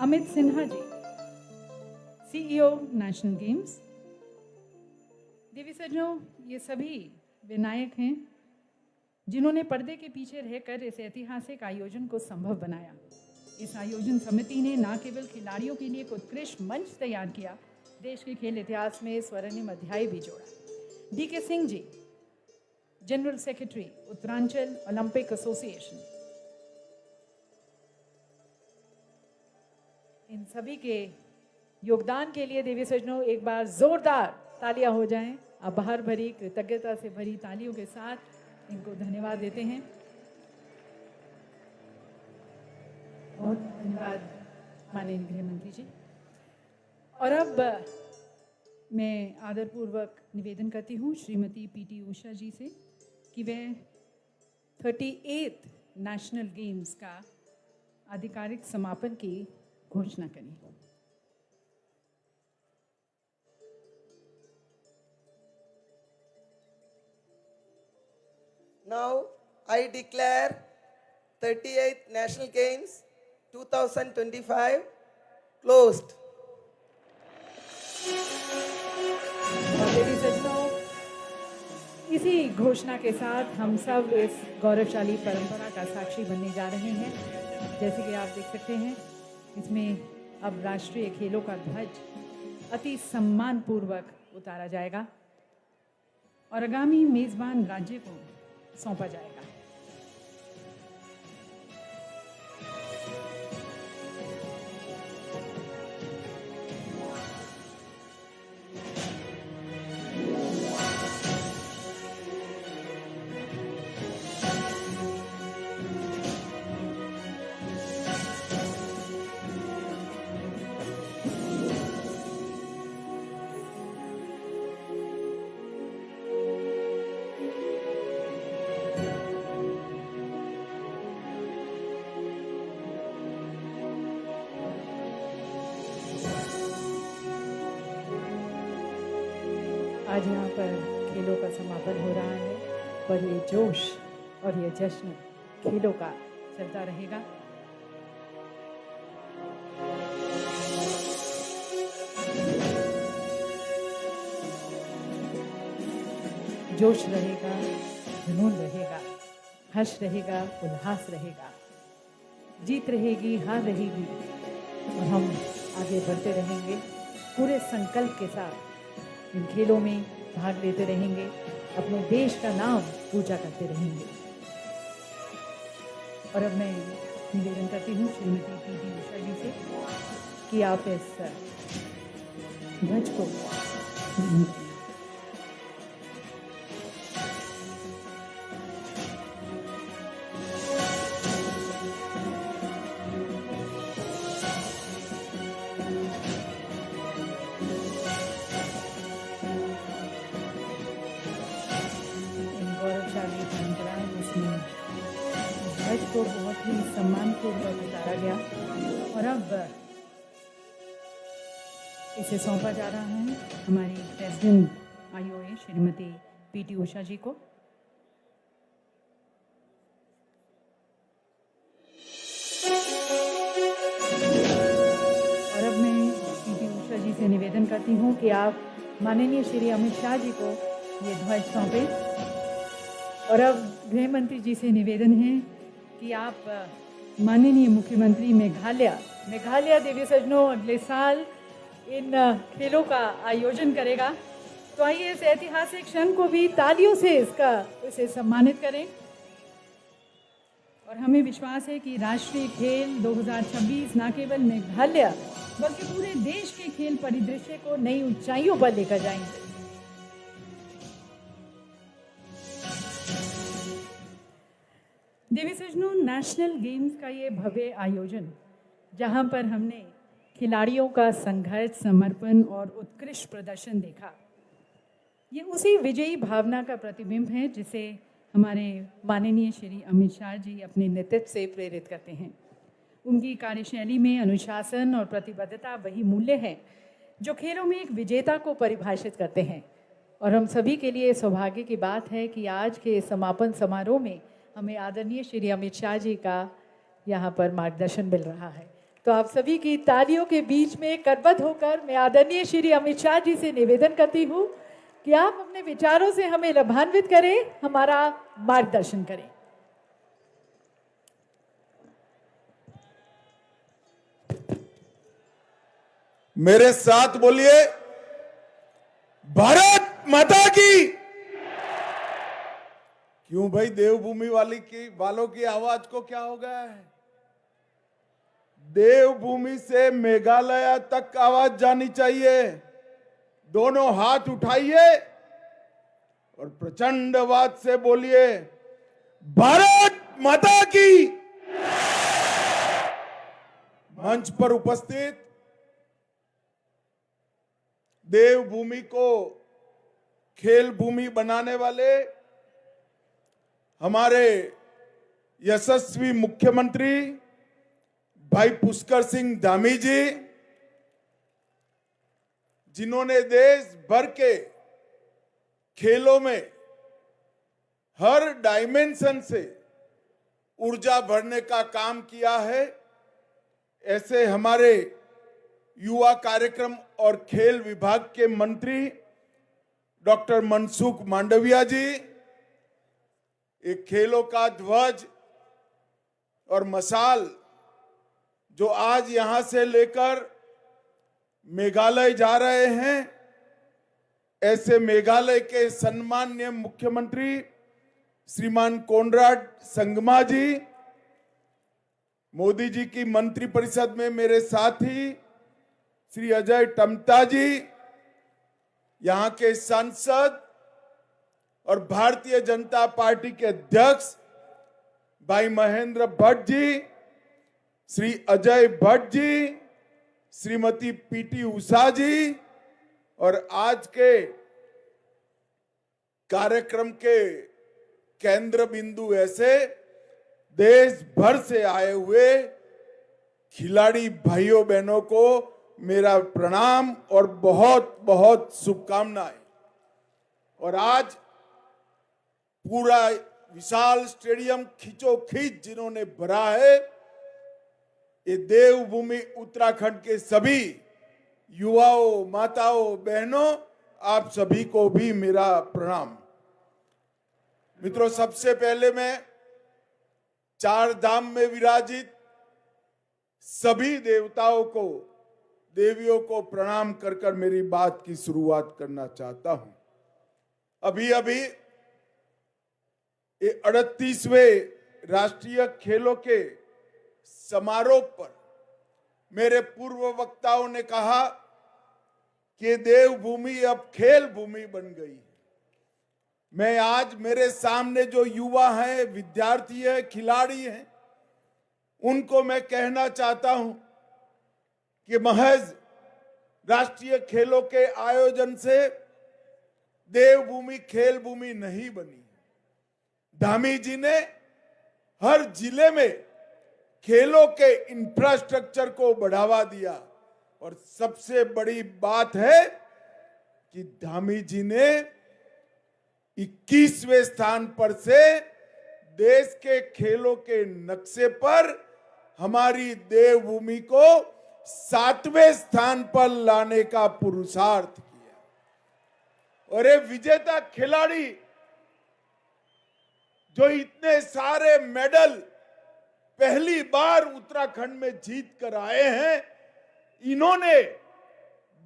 Amit Sinha ji CEO national games. देवी सजनों ये सभी विनायक हैं जिन्होंने पर्दे के पीछे रहकर इस ऐतिहासिक आयोजन को संभव बनाया। इस आयोजन समिति ने न केवल खिलाड़ियों के लिए एक उत्कृष्ट मंच तैयार किया, देश के खेल इतिहास में स्वर्णिम अध्याय भी जोड़ा। DK Singh ji general secretary Uttaranchal Olympic association, इन सभी के योगदान के लिए देवी सजनों एक बार जोरदार तालियां हो जाएं। आभार भरी कृतज्ञता से भरी तालियों के साथ इनको धन्यवाद देते हैं। बहुत धन्यवाद माननीय गृह मंत्री जी। और अब मैं आदरपूर्वक निवेदन करती हूँ श्रीमती PT उषा जी से कि वे 38th नेशनल गेम्स का आधिकारिक समापन की घोषणा करें। Now I declare 38th National Games 2025 closed. देवी सजनों इसी घोषणा के साथ हम सब इस गौरवशाली परंपरा का साक्षी बनने जा रहे हैं। जैसे कि आप देख सकते हैं इसमें अब राष्ट्रीय खेलों का ध्वज अति सम्मान पूर्वक उतारा जाएगा और आगामी मेजबान राज्य को सौंपा जाएगा। आज यहाँ पर खेलों का समापन हो रहा है और ये जोश और ये जश्न खेलों का चलता रहेगा। जोश रहेगा, जुनून रहेगा, हर्ष रहेगा, उल्लास रहेगा, जीत रहेगी, हार रहेगी, और हम आगे बढ़ते रहेंगे पूरे संकल्प के साथ। इन खेलों में भाग लेते रहेंगे, अपने देश का नाम ऊंचा करते रहेंगे। और अब मैं निवेदन करती हूँ श्रीमती पीटी उषा जी से कि आप इस ध्वज को गौरवशाली परंपराएं जिसमें ध्वज को बहुत ही सम्मानपूर्वक उतारा गया, और अब इसे सौंपा जा रहा है हमारी president IOA Shrimati PT Usha जी को। और अब मैं पीटी उषा जी से निवेदन करती हूँ कि आप माननीय श्री अमित शाह जी को ये ध्वज सौंपें। और अब गृह मंत्री जी से निवेदन है कि आप माननीय मुख्यमंत्री मेघालय देवी सजनों अगले साल इन खेलों का आयोजन करेगा, तो आइए इस ऐतिहासिक क्षण को भी तालियों से इसे सम्मानित करें। और हमें विश्वास है कि राष्ट्रीय खेल 2026 न केवल मेघालय बल्कि पूरे देश के खेल परिदृश्य को नई ऊंचाइयों पर लेकर जाएंगे। देवी सजनों, नेशनल गेम्स का ये भव्य आयोजन जहां पर हमने खिलाड़ियों का संघर्ष, समर्पण और उत्कृष्ट प्रदर्शन देखा, ये उसी विजयी भावना का प्रतिबिंब है जिसे हमारे माननीय श्री अमित शाह जी अपने नेतृत्व से प्रेरित करते हैं। उनकी कार्यशैली में अनुशासन और प्रतिबद्धता वही मूल्य हैं जो खेलों में एक विजेता को परिभाषित करते हैं। और हम सभी के लिए सौभाग्य की बात है कि आज के समापन समारोह में हमें आदरणीय श्री अमित शाह जी का यहाँ पर मार्गदर्शन मिल रहा है। तो आप सभी की तालियों के बीच में करबद्ध होकर मैं आदरणीय श्री अमित शाह जी से निवेदन करती हूँ कि आप अपने विचारों से हमें लाभान्वित करें, हमारा मार्गदर्शन करें। मेरे साथ बोलिए, भारत माता की। क्यों भाई, देवभूमि वालों की आवाज को क्या हो गया है? देवभूमि से मेघालय तक आवाज जानी चाहिए। दोनों हाथ उठाइए और प्रचंड आवाज से बोलिए, भारत माता की। मंच पर उपस्थित देवभूमि को खेल भूमि बनाने वाले हमारे यशस्वी मुख्यमंत्री भाई पुष्कर सिंह धामी जी, जिन्होंने देश भर के खेलों में हर डायमेंशन से ऊर्जा भरने का काम किया है, ऐसे हमारे युवा कार्यक्रम और खेल विभाग के मंत्री डॉक्टर मनसुख मांडविया जी, एक खेलों का ध्वज और मशाल जो आज यहां से लेकर मेघालय जा रहे हैं, ऐसे मेघालय के सम्माननीय मुख्यमंत्री श्रीमान कोनराड संगमा जी, मोदी जी की मंत्रिपरिषद में मेरे साथी श्री अजय टम्टा जी, यहां के सांसद और भारतीय जनता पार्टी के अध्यक्ष भाई महेंद्र भट्ट जी, श्री अजय भट्ट जी, श्रीमती पीटी उषा जी, और आज के कार्यक्रम के केंद्र बिंदु ऐसे देश भर से आए हुए खिलाड़ी भाइयों बहनों को मेरा प्रणाम और बहुत बहुत शुभकामनाएं। और आज पूरा विशाल स्टेडियम खींचोखींच जिन्होंने भरा है, ये देवभूमि उत्तराखंड के सभी युवाओं, माताओं, बहनों, आप सभी को भी मेरा प्रणाम। मित्रों, सबसे पहले मैं चार धाम में विराजित सभी देवताओं को, देवियों को प्रणाम कर कर मेरी बात की शुरुआत करना चाहता हूं। अभी अभी ये 38वें राष्ट्रीय खेलों के समारोह पर मेरे पूर्व वक्ताओं ने कहा कि देवभूमि अब खेल भूमि बन गई है। मैं आज मेरे सामने जो युवा हैं, विद्यार्थी हैं, खिलाड़ी हैं, उनको मैं कहना चाहता हूं कि महज राष्ट्रीय खेलों के आयोजन से देवभूमि खेल भूमि नहीं बनी। धामी जी ने हर जिले में खेलों के इंफ्रास्ट्रक्चर को बढ़ावा दिया और सबसे बड़ी बात है कि धामी जी ने 21वें स्थान पर से देश के खेलों के नक्शे पर हमारी देवभूमि को 7वें स्थान पर लाने का पुरुषार्थ किया। और ये विजेता खिलाड़ी जो इतने सारे मेडल पहली बार उत्तराखंड में जीत कर आए हैं, इन्होंने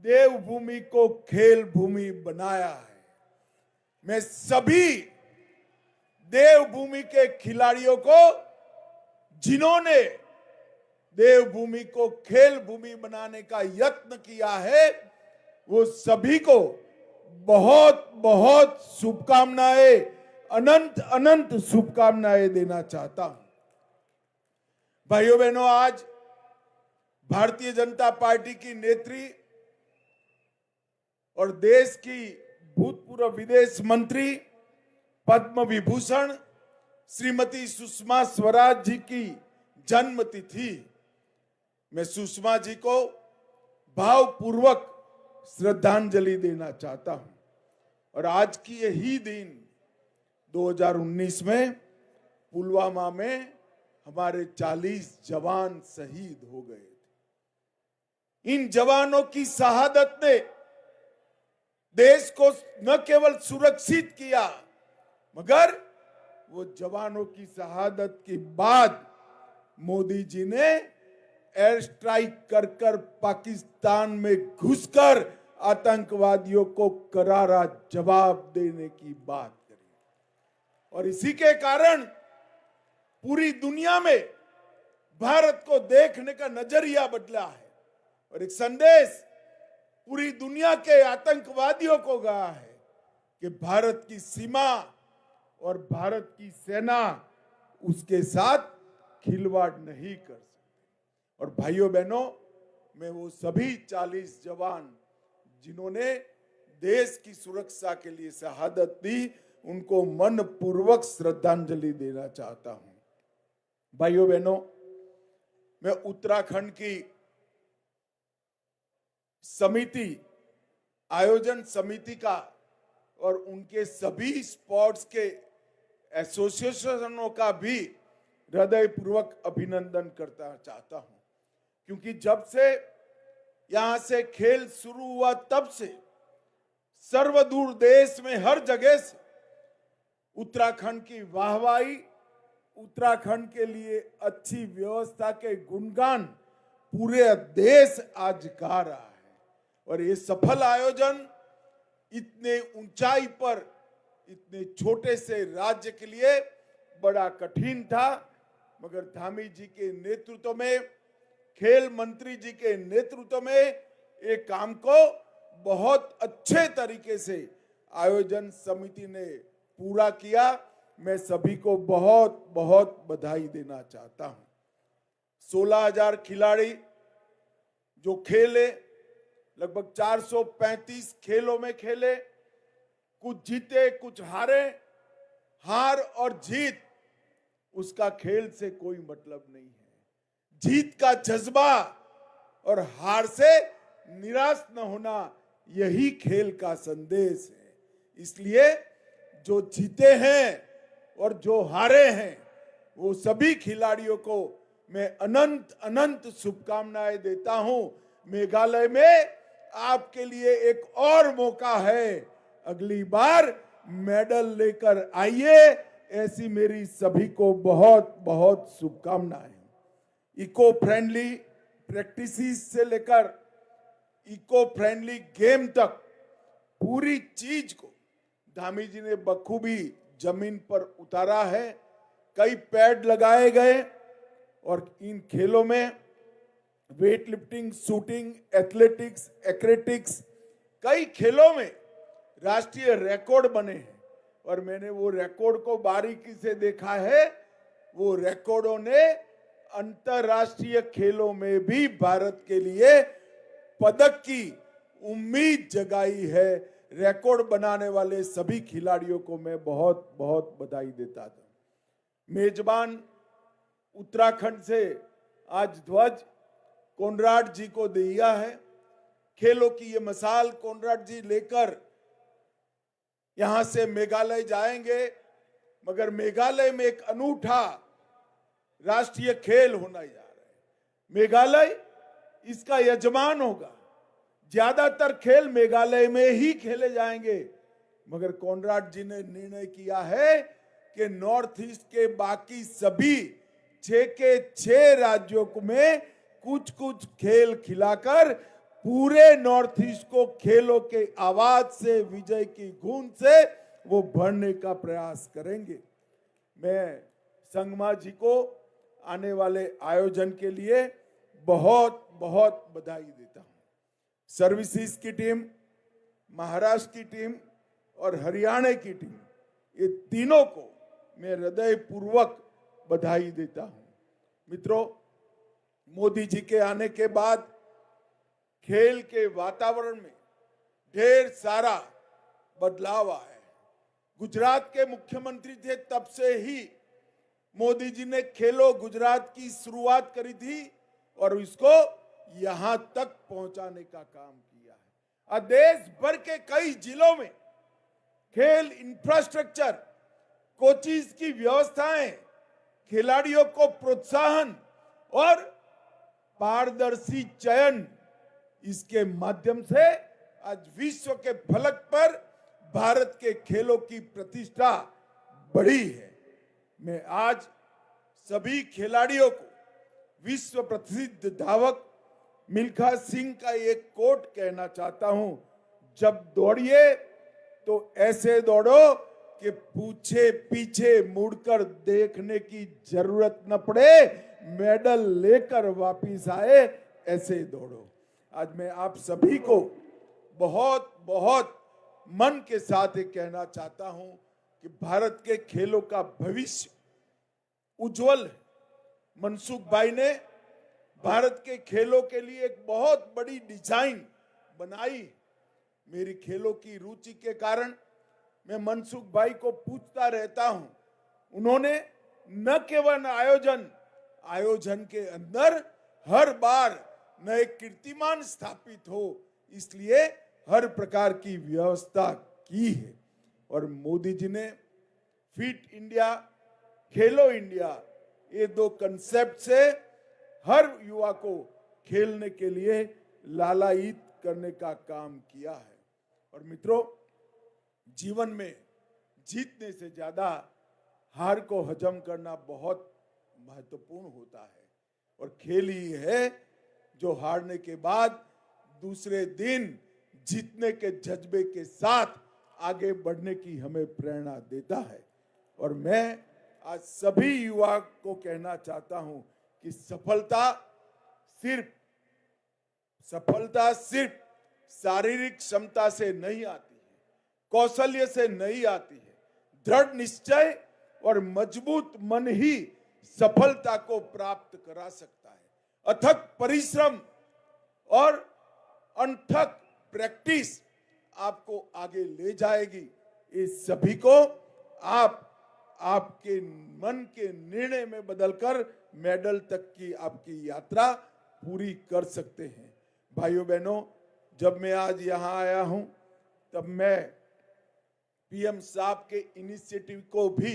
देवभूमि को खेल भूमि बनाया है। मैं सभी देवभूमि के खिलाड़ियों को, जिन्होंने देवभूमि को खेल भूमि बनाने का यत्न किया है, वो सभी को बहुत बहुत शुभकामनाएं, अनंत अनंत शुभकामनाएं देना चाहता हूं। भाइयों बहनों, आज भारतीय जनता पार्टी की नेत्री और देश की भूतपूर्व विदेश मंत्री, पद्म विभूषण श्रीमती सुषमा स्वराज जी की जन्म तिथि। मैं सुषमा जी को भावपूर्वक श्रद्धांजलि देना चाहता हूं। और आज की यही दिन 2019 में पुलवामा में हमारे 40 जवान शहीद हो गए थे। इन जवानों की शहादत ने देश को न केवल सुरक्षित किया, मगर वो जवानों की शहादत के बाद मोदी जी ने एयर स्ट्राइक कर कर पाकिस्तान में घुसकर आतंकवादियों को करारा जवाब देने की बात करी। और इसी के कारण पूरी दुनिया में भारत को देखने का नजरिया बदला है और एक संदेश पूरी दुनिया के आतंकवादियों को गया है कि भारत की सीमा और भारत की सेना उसके साथ खिलवाड़ नहीं कर सकती। और भाइयों बहनों, मैं वो सभी 40 जवान जिन्होंने देश की सुरक्षा के लिए शहादत दी, उनको मन पूर्वक श्रद्धांजलि देना चाहता हूं। भाइयों बहनों, मैं उत्तराखंड की समिति, आयोजन समिति का और उनके सभी स्पोर्ट्स के एसोसिएशनों का भी हृदयपूर्वक अभिनंदन करना चाहता हूं, क्योंकि जब से यहां से खेल शुरू हुआ तब से सर्वदूर देश में हर जगह से उत्तराखंड की वाहवाही, उत्तराखंड के लिए अच्छी व्यवस्था के गुणगान पूरे देश आज गा रहा है। और ये सफल आयोजन इतने ऊंचाई पर, इतने छोटे से राज्य के लिए बड़ा कठिन था, मगर धामी जी के नेतृत्व में, खेल मंत्री जी के नेतृत्व में एक काम को बहुत अच्छे तरीके से आयोजन समिति ने पूरा किया। मैं सभी को बहुत बहुत बधाई देना चाहता हूं। 16,000 खिलाड़ी जो खेले, लगभग 435 खेलों में खेले, कुछ जीते कुछ हारे। हार और जीत उसका खेल से कोई मतलब नहीं है। जीत का जज्बा और हार से निराश न होना, यही खेल का संदेश है। इसलिए जो जीते हैं और जो हारे हैं, वो सभी खिलाड़ियों को मैं अनंत अनंत शुभकामनाएं देता हूं। मेघालय में आपके लिए एक और मौका है। अगली बार मेडल लेकर आइए, ऐसी मेरी सभी को बहुत बहुत शुभकामनाएं। इको फ्रेंडली प्रैक्टिसेस से लेकर इको फ्रेंडली गेम तक पूरी चीज को धामी जी ने बखूबी जमीन पर उतारा है। कई पैड लगाए गए और इन खेलों में वेट लिफ्टिंग, शूटिंग, एथलेटिक्स, एक्रेटिक्स, कई खेलों में राष्ट्रीय रिकॉर्ड बने हैं और मैंने वो रिकॉर्ड को बारीकी से देखा है। वो रिकॉर्डों ने अंतरराष्ट्रीय खेलों में भी भारत के लिए पदक की उम्मीद जगाई है। रिकॉर्ड बनाने वाले सभी खिलाड़ियों को मैं बहुत बहुत बधाई देता था। मेजबान उत्तराखंड से आज ध्वज कोनराड जी को दिया है। खेलों की ये मिसाल कोनराड जी लेकर यहां से मेघालय जाएंगे, मगर मेघालय में एक अनूठा राष्ट्रीय खेल होना जा रहा है। मेघालय इसका यजमान होगा। ज्यादातर खेल मेघालय में ही खेले जाएंगे, मगर कोनराड जी ने निर्णय किया है कि नॉर्थ ईस्ट के बाकी सभी 6 के 6 राज्यों में कुछ कुछ खेल खिलाकर पूरे नॉर्थ ईस्ट को खेलों के आवाज से, विजय की गूंज से वो भरने का प्रयास करेंगे। मैं संगमा जी को आने वाले आयोजन के लिए बहुत बहुत बधाई देता हूं। सर्विसेज की टीम, महाराष्ट्र की टीम और हरियाणा की टीम, ये तीनों को मैं हृदय पूर्वक बधाई देता हूं। मित्रों, मोदी जी के आने के बाद खेल के वातावरण में ढेर सारा बदलाव आया है। गुजरात के मुख्यमंत्री थे, तब से ही मोदी जी ने खेलो गुजरात की शुरुआत करी थी और इसको यहां तक पहुंचाने का काम किया है। और देश भर के कई जिलों में खेल इंफ्रास्ट्रक्चर, कोचिज की व्यवस्थाएं, खिलाड़ियों को प्रोत्साहन और पारदर्शी चयन, इसके माध्यम से आज विश्व के फलक पर भारत के खेलों की प्रतिष्ठा बढ़ी है। मैं आज सभी खिलाड़ियों को विश्व प्रसिद्ध धावक मिल्खा सिंह का एक कोट कहना चाहता हूं, जब दौड़िए तो ऐसे दौड़ो कि पूछे पीछे मुड़कर देखने की जरूरत न पड़े, मेडल लेकर वापिस आए, ऐसे दौड़ो। आज मैं आप सभी को बहुत बहुत मन के साथ ये कहना चाहता हूं कि भारत के खेलों का भविष्य उज्जवल है। मनसुख भाई ने भारत के खेलों के लिए एक बहुत बड़ी डिजाइन बनाई। मेरी खेलों की रुचि के कारण मैं मनसुख भाई को पूछता रहता हूं। उन्होंने न केवल आयोजन के अंदर हर बार नए कीर्तिमान स्थापित हो, इसलिए हर प्रकार की व्यवस्था की है। और मोदी जी ने फिट इंडिया, खेलो इंडिया, ये 2 कंसेप्ट से हर युवा को खेलने के लिए लालायित करने का काम किया है। और मित्रों, जीवन में जीतने से ज्यादा हार को हजम करना बहुत महत्वपूर्ण होता है। और खेल ही है जो हारने के बाद दूसरे दिन जीतने के जज्बे के साथ आगे बढ़ने की हमें प्रेरणा देता है। और मैं आज सभी युवा को कहना चाहता हूं कि सफलता सिर्फ शारीरिक क्षमता से नहीं आती है, कौशल्य से नहीं आती है। दृढ़ निश्चय और मजबूत मन ही सफलता को प्राप्त करा सकता है। अथक परिश्रम और अनथक प्रैक्टिस आपको आगे ले जाएगी। इस सभी को आपके मन के निर्णय में बदलकर मेडल तक की आपकी यात्रा पूरी कर सकते हैं। भाइयों बहनों, जब मैं आज यहाँ आया हूं, तब मैं पीएम साहब के इनिशिएटिव को भी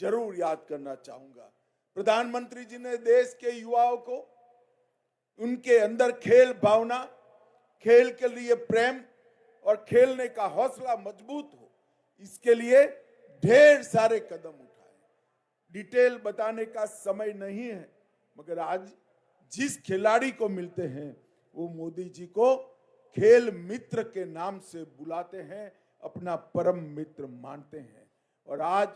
जरूर याद करना चाहूंगा। प्रधानमंत्री जी ने देश के युवाओं को उनके अंदर खेल भावना, खेल के लिए प्रेम और खेलने का हौसला मजबूत हो, इसके लिए ढेर सारे कदम उठाए। डिटेल बताने का समय नहीं है, मगर आज जिस खिलाड़ी को मिलते हैं वो मोदी जी को खेल मित्र के नाम से बुलाते हैं, अपना परम मित्र मानते हैं। और आज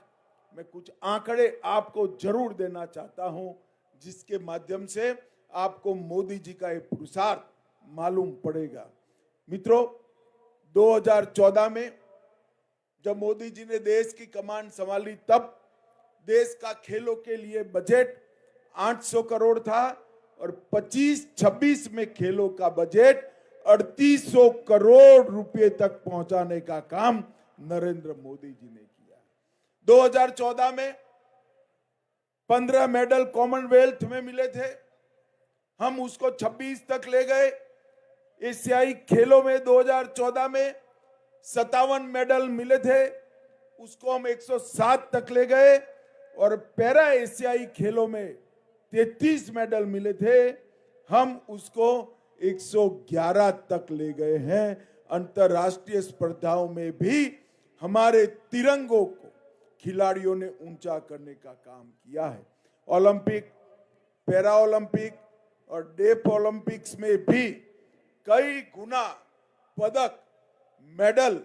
मैं कुछ आंकड़े आपको जरूर देना चाहता हूं, जिसके माध्यम से आपको मोदी जी का एक पुरुषार्थ मालूम पड़ेगा। मित्रों, 2014 में जब मोदी जी ने देश की कमान संभाली, तब देश का खेलों के लिए बजट 800 करोड़ था और 25-26 में खेलों का बजट 3800 करोड़ रुपए तक पहुंचाने का काम नरेंद्र मोदी जी ने किया। 2014 में 15 मेडल कॉमनवेल्थ में मिले थे, हम उसको 26 तक ले गए। एशियाई खेलों में 2014 में 57 मेडल मिले थे, उसको हम 107 तक ले गए। और पैरा एशियाई खेलों में 33 मेडल मिले थे, हम उसको 111 तक ले गए हैं। अंतर्राष्ट्रीय स्पर्धाओं में भी हमारे तिरंगों को खिलाड़ियों ने ऊंचा करने का काम किया है। ओलंपिक, पैरा ओलंपिक और डेफ ओलंपिक्स में भी कई गुना पदक, मेडल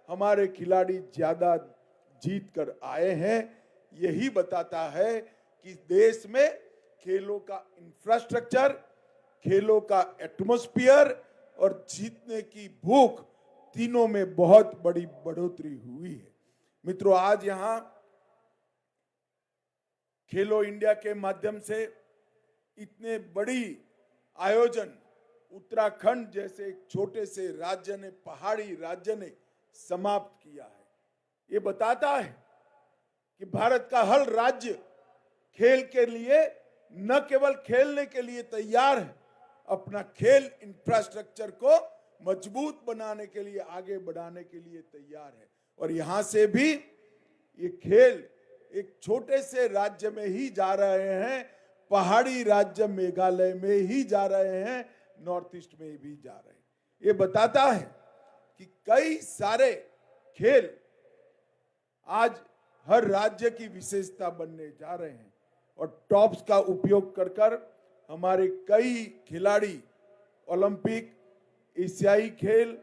हमारे खिलाड़ी ज्यादा जीत कर आए हैं। यही बताता है कि देश में खेलों का इंफ्रास्ट्रक्चर, खेलों का एटमॉस्फेयर और जीतने की भूख, तीनों में बहुत बड़ी बढ़ोतरी हुई है। मित्रों, आज यहां खेलो इंडिया के माध्यम से इतने बड़ी आयोजन उत्तराखंड जैसे एक छोटे से राज्य ने, पहाड़ी राज्य ने समाप्त किया है। ये बताता है कि भारत का हर राज्य खेल के लिए न केवल खेलने के लिए तैयार है, अपना खेल इंफ्रास्ट्रक्चर को मजबूत बनाने के लिए, आगे बढ़ाने के लिए तैयार है। और यहां से भी ये खेल एक छोटे से राज्य में ही जा रहे हैं, पहाड़ी राज्य मेघालय में ही जा रहे हैं, नॉर्थ ईस्ट में भी जा रहे हैं। ये बताता है कि कई सारे खेल आज हर राज्य की विशेषता बनने जा रहे हैं और टॉप्स का उपयोग कर कर हमारे कई खिलाड़ी ओलंपिक, एशियाई खेल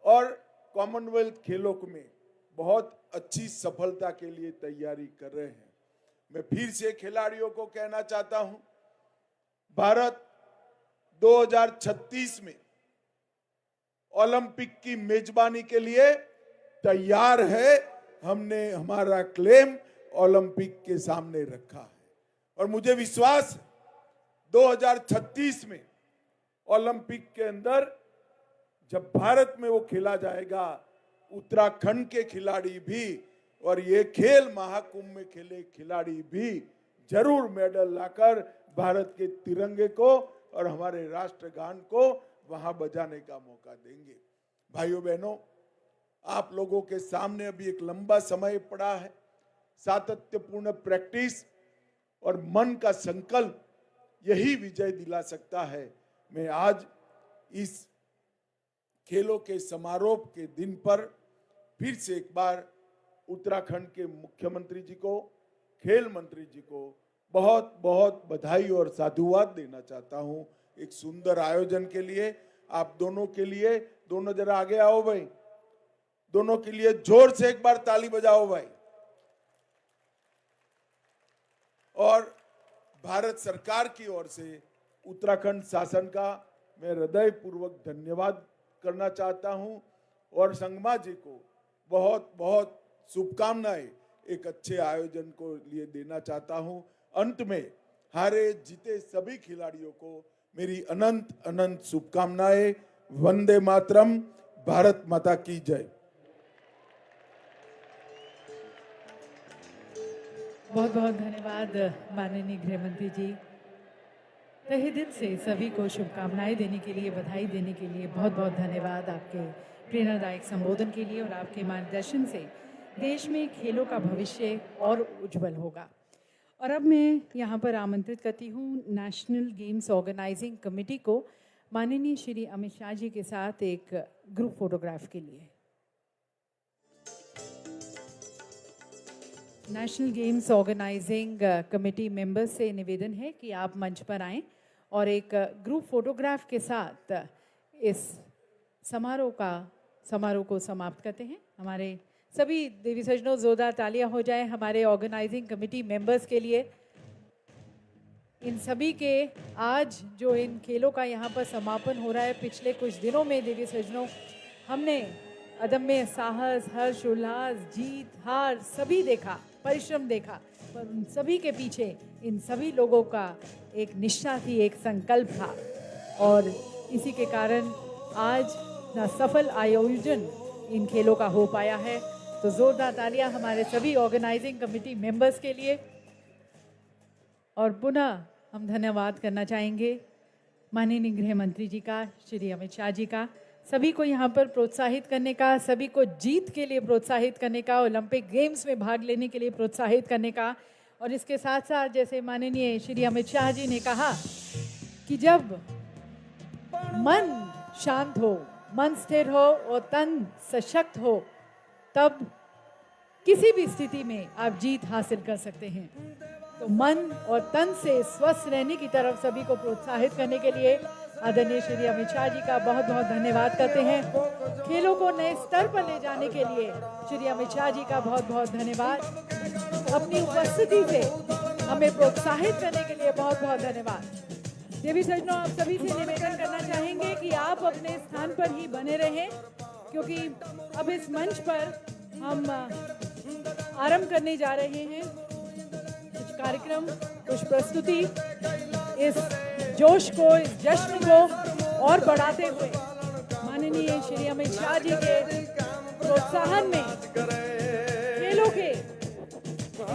और कॉमनवेल्थ खेलों में बहुत अच्छी सफलता के लिए तैयारी कर रहे हैं। मैं फिर से खिलाड़ियों को कहना चाहता हूं, भारत 2036 में ओलंपिक की मेजबानी के लिए तैयार है। हमने हमारा क्लेम ओलंपिक के सामने रखा है और मुझे विश्वास है 2036 में ओलंपिक के अंदर जब भारत में वो खेला जाएगा, उत्तराखंड के खिलाड़ी भी और ये खेल महाकुंभ में खेले खिलाड़ी भी जरूर मेडल लाकर भारत के तिरंगे को और हमारे राष्ट्रगान को वहां बजाने का मौका देंगे। भाइयों बहनों, आप लोगों के सामने अभी एक लंबा समय पड़ा है। सातत्यपूर्ण प्रैक्टिस और मन का संकल्प यही विजय दिला सकता है। मैं आज इस खेलों के समारोह के दिन पर फिर से एक बार उत्तराखंड के मुख्यमंत्री जी को, खेल मंत्री जी को बहुत बहुत बधाई और साधुवाद देना चाहता हूं एक सुंदर आयोजन के लिए। आप दोनों के लिए, दोनों जरा आगे आओ भाई, दोनों के लिए जोर से एक बार ताली बजाओ भाई। और भारत सरकार की ओर से उत्तराखंड शासन का मैं हृदय पूर्वक धन्यवाद करना चाहता हूं और संगमा जी को बहुत बहुत शुभकामनाएं एक अच्छे आयोजन को लिए देना चाहता हूं। अंत में हारे जीते सभी खिलाड़ियों को मेरी अनंत अनंत शुभकामनाएं। वंदे मातरम। भारत माता की जय। बहुत बहुत धन्यवाद माननीय गृह मंत्री जी। तहे दिल से सभी को शुभकामनाएं देने के लिए, बधाई देने के लिए बहुत बहुत धन्यवाद। आपके प्रेरणादायक संबोधन के लिए और आपके मार्गदर्शन से देश में खेलों का भविष्य और उज्जवल होगा। और अब मैं यहाँ पर आमंत्रित करती हूँ नेशनल गेम्स ऑर्गेनाइजिंग कमेटी को माननीय श्री अमित शाह जी के साथ एक ग्रुप फोटोग्राफ के लिए। National games organising committee members से निवेदन है कि आप मंच पर आएं और एक ग्रुप फोटोग्राफ के साथ इस समारोह को समाप्त करते हैं। हमारे सभी देवी सज्जनों, जोरदार तालियां हो जाए हमारे ऑर्गेनाइजिंग कमेटी मेंबर्स के लिए। इन सभी के आज जो इन खेलों का यहाँ पर समापन हो रहा है, पिछले कुछ दिनों में देवी सज्जनों हमने अदम्य साहस, हर्ष, उल्लास, जीत, हार सभी देखा, परिश्रम देखा, पर उन सभी के पीछे इन सभी लोगों का एक निष्ठा थी, एक संकल्प था और इसी के कारण आज ना सफल आयोजन इन खेलों का हो पाया है। तो जोरदार तालियां हमारे सभी ऑर्गेनाइजिंग कमेटी मेंबर्स के लिए। और पुनः हम धन्यवाद करना चाहेंगे माननीय गृह मंत्री जी का, श्री अमित शाह जी का, सभी को यहाँ पर प्रोत्साहित करने का, सभी को जीत के लिए प्रोत्साहित करने का, ओलंपिक गेम्स में भाग लेने के लिए प्रोत्साहित करने का। और इसके साथ साथ जैसे माननीय श्री अमित शाह जी ने कहा कि जब मन शांत हो, मन स्थिर हो और तन सशक्त हो, तब किसी भी स्थिति में आप जीत हासिल कर सकते हैं। तो मन और तन से स्वस्थ रहने की तरफ सभी को प्रोत्साहित करने के लिए आदरणीय श्री अमित शाह जी का बहुत बहुत धन्यवाद करते हैं। खेलों को नए स्तर पर ले जाने के लिए श्री अमित शाह जी का बहुत बहुत धन्यवाद। अपनी उपस्थिति से हमें प्रोत्साहित करने के लिए बहुत बहुत धन्यवाद। देवी सज्जनों, आप सभी से निवेदन करना चाहेंगे कि आप अपने स्थान पर ही बने रहें, क्योंकि अब इस मंच पर हम आरंभ करने जा रहे हैं कुछ कार्यक्रम, कुछ प्रस्तुति। इस जोश को, इस जश्न को और बढ़ाते हुए माननीय श्री अमित शाह जी के प्रोत्साहन में खेलों के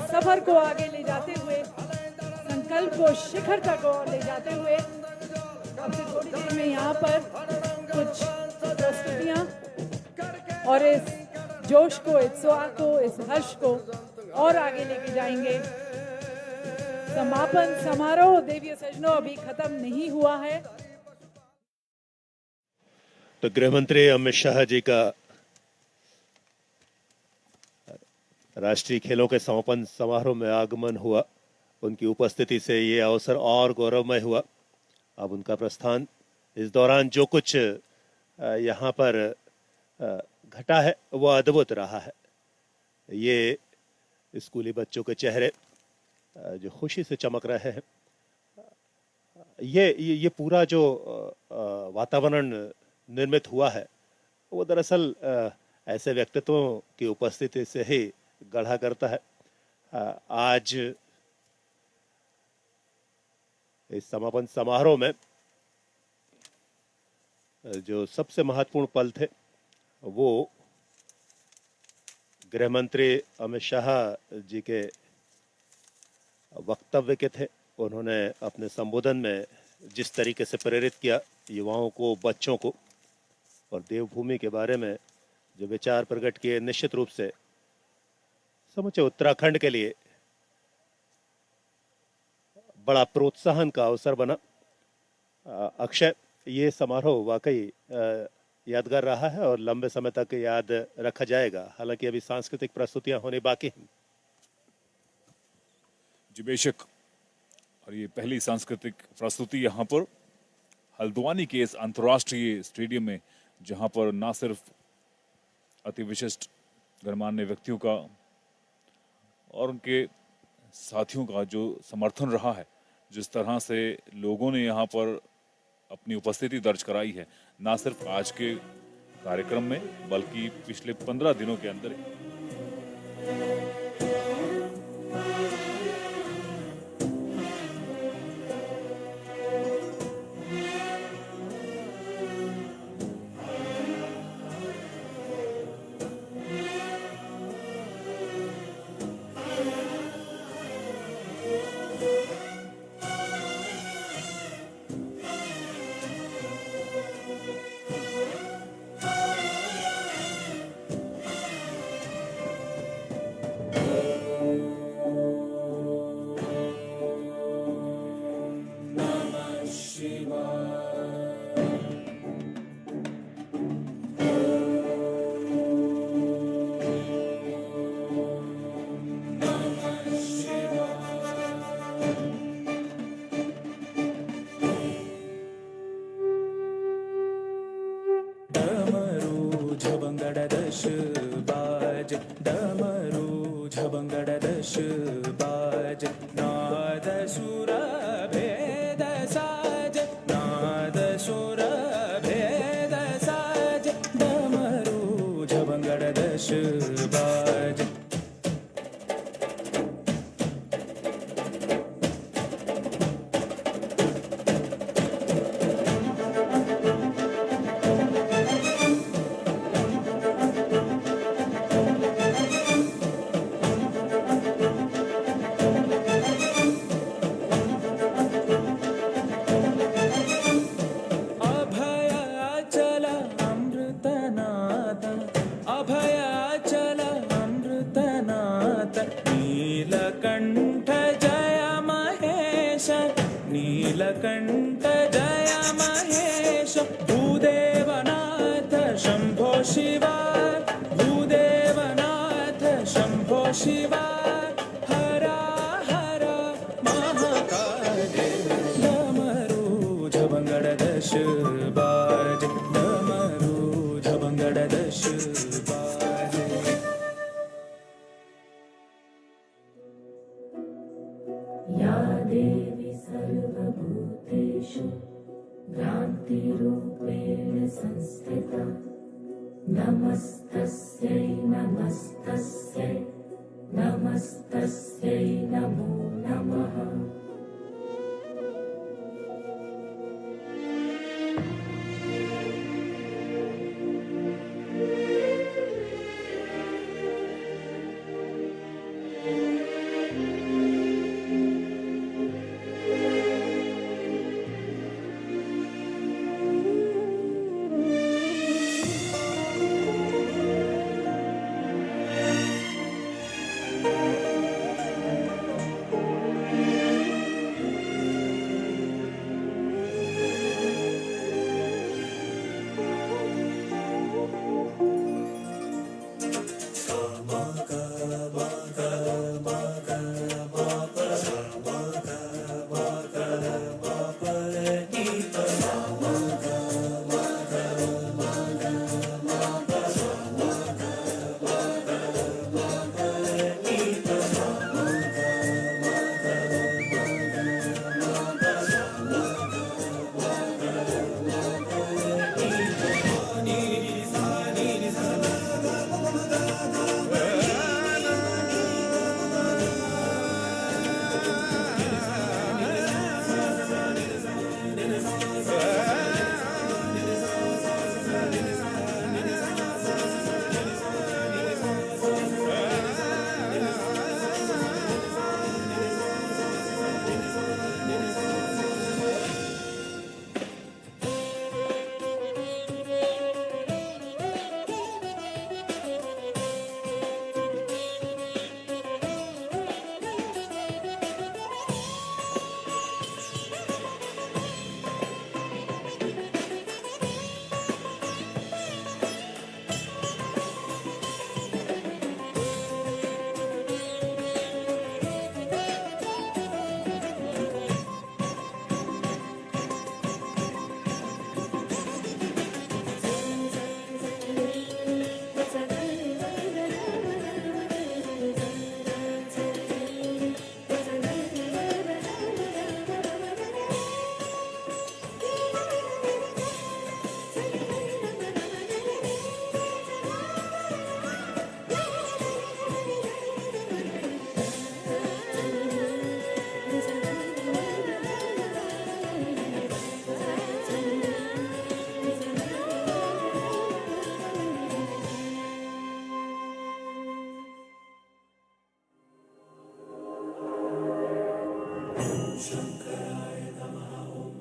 सफर को आगे ले जाते हुए, संकल्प को शिखर तक और ले जाते हुए अब से थोड़ी देर में यहाँ पर कुछ प्रस्तुतियाँ और इस जोश को, इस उत्साह को, इस हर्ष को और आगे लेके जाएंगे। समापन समारोह देवी सज्जनों अभी खत्म नहीं हुआ है। तो गृह मंत्री अमित शाह जी का राष्ट्रीय खेलों के समापन समारोह में आगमन हुआ। उनकी उपस्थिति से ये अवसर और गौरवमय हुआ। अब उनका प्रस्थान, इस दौरान जो कुछ यहाँ पर घटा है वो अद्भुत रहा है। ये स्कूली बच्चों के चेहरे जो खुशी से चमक रहे हैं, ये पूरा जो वातावरण निर्मित हुआ है वो दरअसल ऐसे व्यक्तित्वों की उपस्थिति से ही गढ़ा करता है। आज इस समापन समारोह में जो सबसे महत्वपूर्ण पल थे वो गृह मंत्री अमित शाह जी के वक्तव्य के थे। उन्होंने अपने संबोधन में जिस तरीके से प्रेरित किया युवाओं को, बच्चों को, और देवभूमि के बारे में जो विचार प्रकट किए, निश्चित रूप से समूचे उत्तराखंड के लिए बड़ा प्रोत्साहन का अवसर बना। अक्षय, ये समारोह वाकई यादगार रहा है और लंबे समय तक याद रखा जाएगा। हालांकि अभी सांस्कृतिक प्रस्तुतियां होने बाकी हैं। जी बेशक, और ये पहली सांस्कृतिक प्रस्तुति यहाँ पर हल्द्वानी के इस अंतर्राष्ट्रीय स्टेडियम में, जहाँ पर न सिर्फ अति विशिष्ट गणमान्य व्यक्तियों का और उनके साथियों का जो समर्थन रहा है, जिस तरह से लोगों ने यहाँ पर अपनी उपस्थिति दर्ज कराई है, ना सिर्फ आज के कार्यक्रम में बल्कि पिछले 15 दिनों के अंदर दश बाज डमरू झबंगड़ दश बाज नाद सुर भेद साज नाद सुर भेद साज डमरू झबंगड़ दश बाज अभयाचल अमृतनाथ अभयाचल अमृतनाथ नीलकंठ जय महेश नीलकंठ जय महेश भूदेवनाथ शंभो शिवा भूदेवनाथ शंभो शिवा हरा हरा महाकाल डमरू झबंगड़ दश बाज डमरू झबंगड़ दश बाज या देवी सर्वभूतेषु भ्रान्तिरूपेण संस्थिता नमस्तस्यै नमस्तस्यै नमस्तस्यै नमो नमः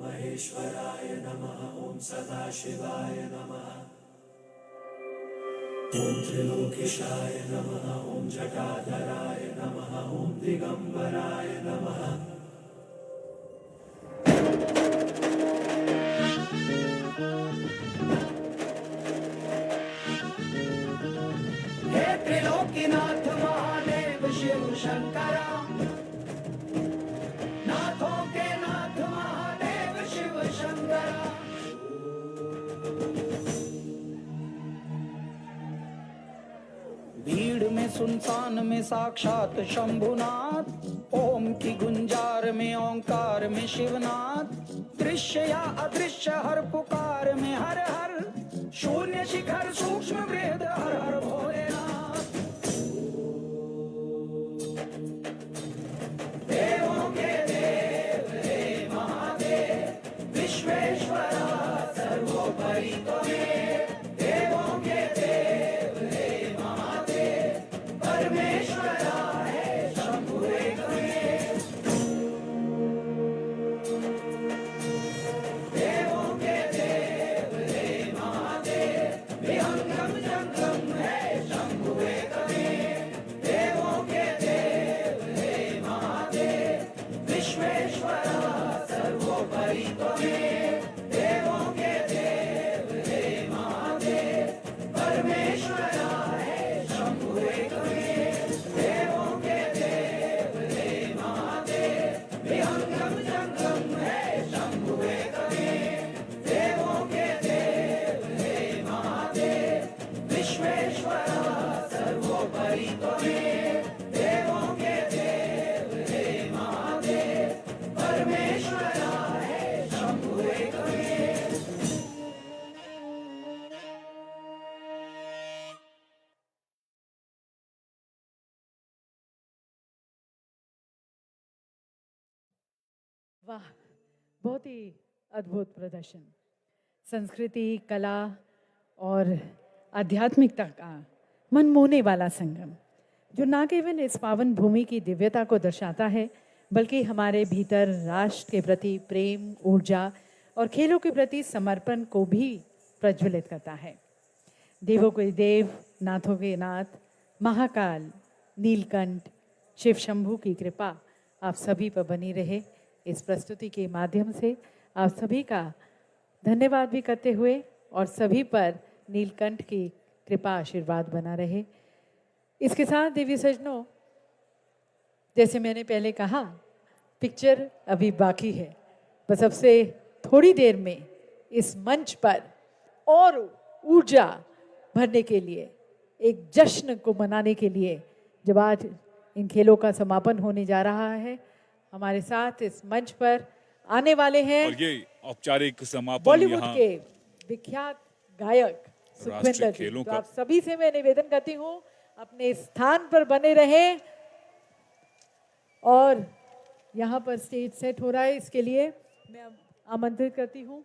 महेश्वराय नमः ओम सदाशिवाय नमः ओम त्रिलोकेशाय नमः ओम जटाधराय नमः ओम दिगंबराय नमः हे त्रिलोकीनाथ महादेव शिव शंकरा नाथों के नाथ महादेव शिव शंकरा सुनसान में साक्षात शंभुनाथ। ओम की गुंजार में ओंकार में शिवनाथ। दृश्य या अदृश्य हर पुकार में हर हर। शून्य शिखर सूक्ष्म वेद हर हर भोलेनाथ। देवों के देव हे महादेव। विश्वेश्वरा सर्वोपरि त्वमेव। देवों के देव हे महादेव। परमेश्वरा है शंभु एक में। देवों के देव हे महादेव। विहंगम जंगम है शंभु एक में। देवों के देव हे महादेव। विश्वेश्वरा सर्वोपरि त्वमेव। देवों के देव हे महादेव। परमेश्वरा है शंभु एक में। देवों के देव हे महादेव। विहंगम जंगम है शंभु एक में। देवों के देव हे महादेव। विश्वेश्वरा सर्वोपरि त्वमेव। देवों के देव हे महादेव। परमेश्वरा है शंभु एक में। वाह, बहुत ही अद्भुत प्रदर्शन। संस्कृति, कला और आध्यात्मिकता का मन मोहने वाला संगम, जो न केवल इस पावन भूमि की दिव्यता को दर्शाता है, बल्कि हमारे भीतर राष्ट्र के प्रति प्रेम, ऊर्जा और खेलों के प्रति समर्पण को भी प्रज्वलित करता है। देवों के देव, नाथों के नाथ, महाकाल, नीलकंठ, शिव शंभू की कृपा आप सभी पर बनी रहे। इस प्रस्तुति के माध्यम से आप सभी का धन्यवाद भी करते हुए और सभी पर नीलकंठ की कृपा आशीर्वाद बना रहे। इसके साथ देवी सजनों, जैसे मैंने पहले कहा, पिक्चर अभी बाकी है। बस अब से थोड़ी देर में इस मंच पर और ऊर्जा भरने के लिए, एक जश्न को मनाने के लिए, जब आज इन खेलों का समापन होने जा रहा है, हमारे साथ इस मंच पर आने वाले हैं और ये औपचारिक समापन बॉलीवुड यहाँ के विख्यात गायक सुखविंदर जी। खेलों तो का आप सभी से मैं निवेदन करती हूँ, अपने स्थान पर बने रहें। और यहाँ पर स्टेज सेट हो रहा है, इसके लिए मैं आमंत्रित करती हूँ।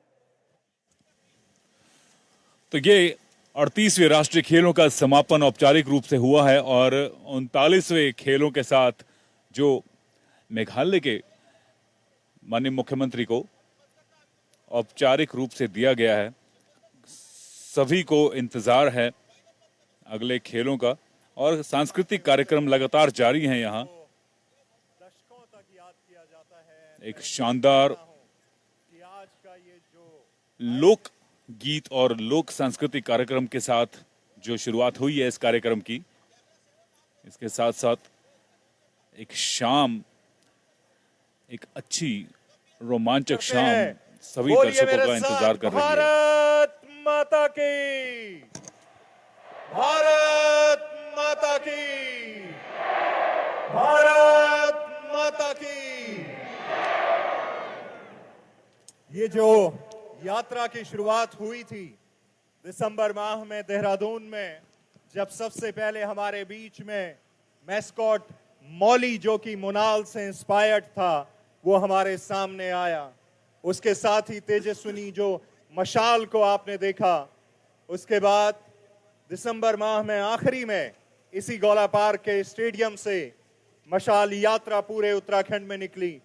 तो ये 38वें राष्ट्रीय खेलों का समापन औपचारिक रूप से हुआ है और 39वें खेलों के साथ जो मेघालय के माननीय मुख्यमंत्री को औपचारिक रूप से दिया गया है, सभी को इंतजार है अगले खेलों का और सांस्कृतिक कार्यक्रम लगातार जारी हैं। यहाँ एक शानदार लोक गीत और लोक सांस्कृतिक कार्यक्रम के साथ जो शुरुआत हुई है इस कार्यक्रम की, इसके साथ साथ एक शाम, एक अच्छी रोमांचक शाम सभी दर्शकों का इंतजार कर रही है। भारत माता की, भारत माता की, भारत माता की। ये जो यात्रा की शुरुआत हुई थी दिसंबर माह में देहरादून में, जब सबसे पहले हमारे बीच में मैस्कॉट मौली, जो कि मोनाल से इंस्पायर्ड था, वो हमारे सामने आया। उसके साथ ही तेजस्विनी जो मशाल को आपने देखा। उसके बाद दिसंबर माह में आखिरी में इसी गौला पार्क के स्टेडियम से मशाल यात्रा पूरे उत्तराखंड में निकली।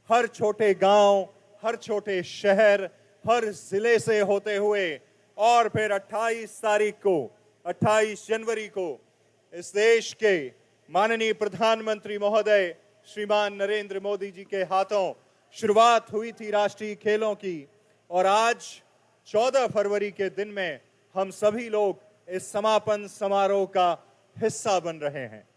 हर छोटे गांव, हर छोटे शहर, हर जिले से होते हुए और फिर 28 जनवरी को इस देश के माननीय प्रधानमंत्री महोदय श्रीमान नरेंद्र मोदी जी के हाथों शुरुआत हुई थी राष्ट्रीय खेलों की। और आज 14 फरवरी के दिन में हम सभी लोग इस समापन समारोह का हिस्सा बन रहे हैं।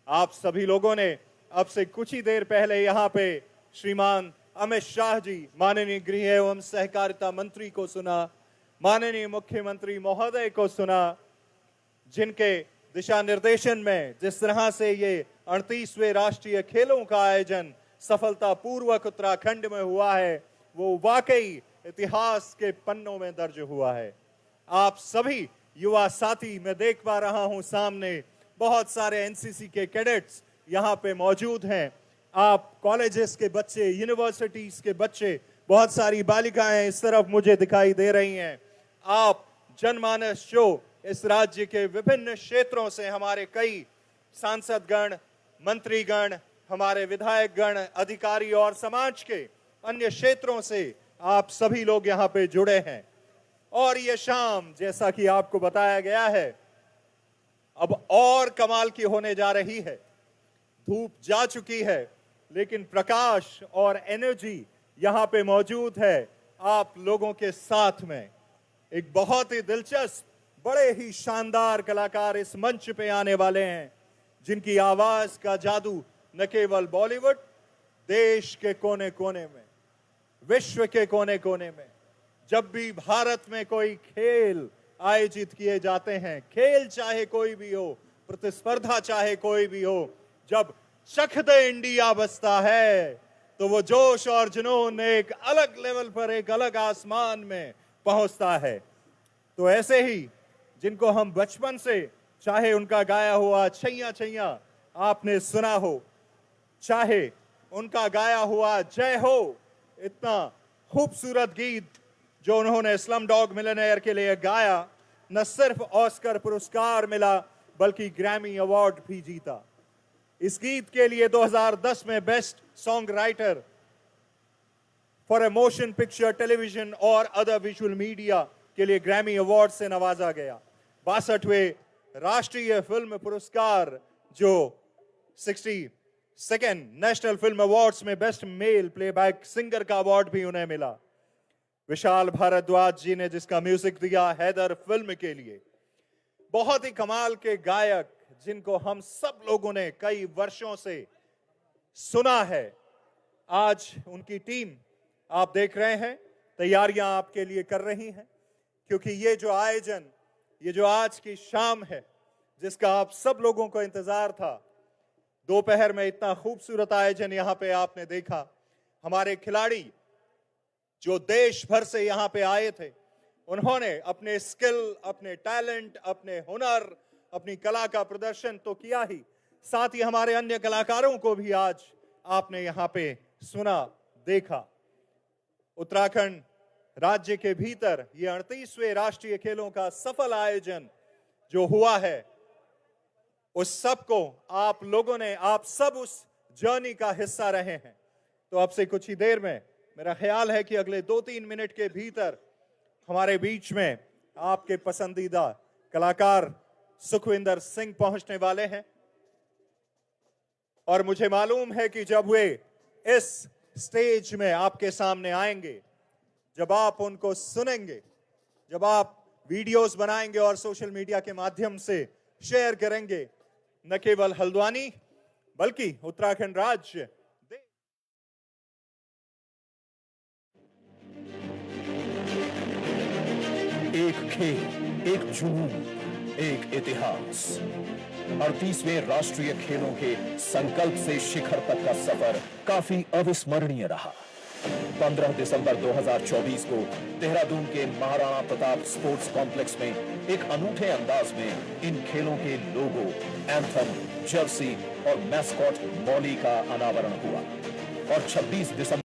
आप सभी लोगों ने अब से कुछ ही देर पहले यहाँ पे श्रीमान अमित शाह जी, माननीय गृह एवं सहकारिता मंत्री को सुना, माननीय मुख्यमंत्री महोदय को सुना, जिनके दिशा निर्देशन में जिस तरह से ये 38वें राष्ट्रीय खेलों का आयोजन सफलतापूर्वक उत्तराखंड में हुआ है, वो वाकई इतिहास के पन्नों में दर्ज हुआ है। आप सभी युवा साथी, मैं देख पा रहा हूं सामने बहुत सारे एनसीसी के कैडेट्स यहाँ पे मौजूद हैं। आप कॉलेजेस के बच्चे, यूनिवर्सिटीज के बच्चे, बहुत सारी बालिकाएं इस तरफ मुझे दिखाई दे रही हैं। आप जनमानस जो इस राज्य के विभिन्न क्षेत्रों से हमारे कई सांसदगण, मंत्रीगण, हमारे विधायकगण, अधिकारी और समाज के अन्य क्षेत्रों से आप सभी लोग यहाँ पे जुड़े हैं। और ये शाम, जैसा कि आपको बताया गया है, अब और कमाल की होने जा रही है। धूप जा चुकी है, लेकिन प्रकाश और एनर्जी यहाँ पे मौजूद है आप लोगों के साथ में। एक बहुत ही दिलचस्प, बड़े ही शानदार कलाकार इस मंच पे आने वाले हैं, जिनकी आवाज का जादू न केवल बॉलीवुड, देश के कोने कोने में, विश्व के कोने कोने में, जब भी भारत में कोई खेल आयोजित किए जाते हैं, खेल चाहे कोई भी हो, प्रतिस्पर्धा चाहे कोई भी हो, जब चक दे इंडिया बजता है तो वो जोश और जुनून एक अलग लेवल पर, एक अलग आसमान में पहुंचता है। तो ऐसे ही जिनको हम बचपन से, चाहे उनका गाया हुआ छैया छैया आपने सुना हो, चाहे उनका गाया हुआ जय हो, इतना खूबसूरत गीत जो उन्होंने स्लम डॉग मिलियनेयर के लिए गाया, न सिर्फ ऑस्कर पुरस्कार मिला बल्कि ग्रैमी अवार्ड भी जीता। इस गीत के लिए 2010 में best song writer for a motion picture, television और अदर विजुअल मीडिया के लिए ग्रैमी अवार्ड से नवाजा गया। 62वें राष्ट्रीय फिल्म पुरस्कार जो 62nd नेशनल फिल्म अवार्ड्स में बेस्ट मेल प्लेबैक सिंगर का अवार्ड भी उन्हें मिला। विशाल भारद्वाज जी ने जिसका म्यूजिक दिया हैदर फिल्म के लिए। बहुत ही कमाल के गायक जिनको हम सब लोगों ने कई वर्षों से सुना है, आज उनकी टीम आप देख रहे हैं तैयारियां आपके लिए कर रही हैं, क्योंकि ये जो आयोजन, ये जो आज की शाम है जिसका आप सब लोगों को इंतजार था, दोपहर में इतना खूबसूरत आयोजन यहाँ पे आपने देखा। हमारे खिलाड़ी जो देश भर से यहाँ पे आए थे, उन्होंने अपने स्किल, अपने टैलेंट, अपने हुनर, अपनी कला का प्रदर्शन तो किया ही, साथ ही हमारे अन्य कलाकारों को भी आज आपने यहाँ पे सुना, देखा। उत्तराखंड राज्य के भीतर ये 38वें राष्ट्रीय खेलों का सफल आयोजन जो हुआ है, उस सब को आप लोगों ने, आप सब उस जर्नी का हिस्सा रहे हैं। तो अब से कुछ ही देर में मेरा ख्याल है कि अगले 2-3 मिनट के भीतर हमारे बीच में आपके पसंदीदा कलाकार सुखविंदर सिंह पहुंचने वाले हैं। और मुझे मालूम है कि जब वे इस स्टेज में आपके सामने आएंगे, जब आप उनको सुनेंगे, जब आप वीडियोस बनाएंगे और सोशल मीडिया के माध्यम से शेयर करेंगे, न केवल हल्द्वानी बल्कि उत्तराखंड राज्य एक खेल, एक जुनून, एक इतिहास। 38वें राष्ट्रीय खेलों के संकल्प से शिखर तक का सफर काफी अविस्मरणीय रहा। 15 दिसंबर 2024 को देहरादून के महाराणा प्रताप स्पोर्ट्स कॉम्प्लेक्स में एक अनूठे अंदाज में इन खेलों के लोगो, एंथम, जर्सी और मैस्कॉट मौली का अनावरण हुआ और 26 दिसंबर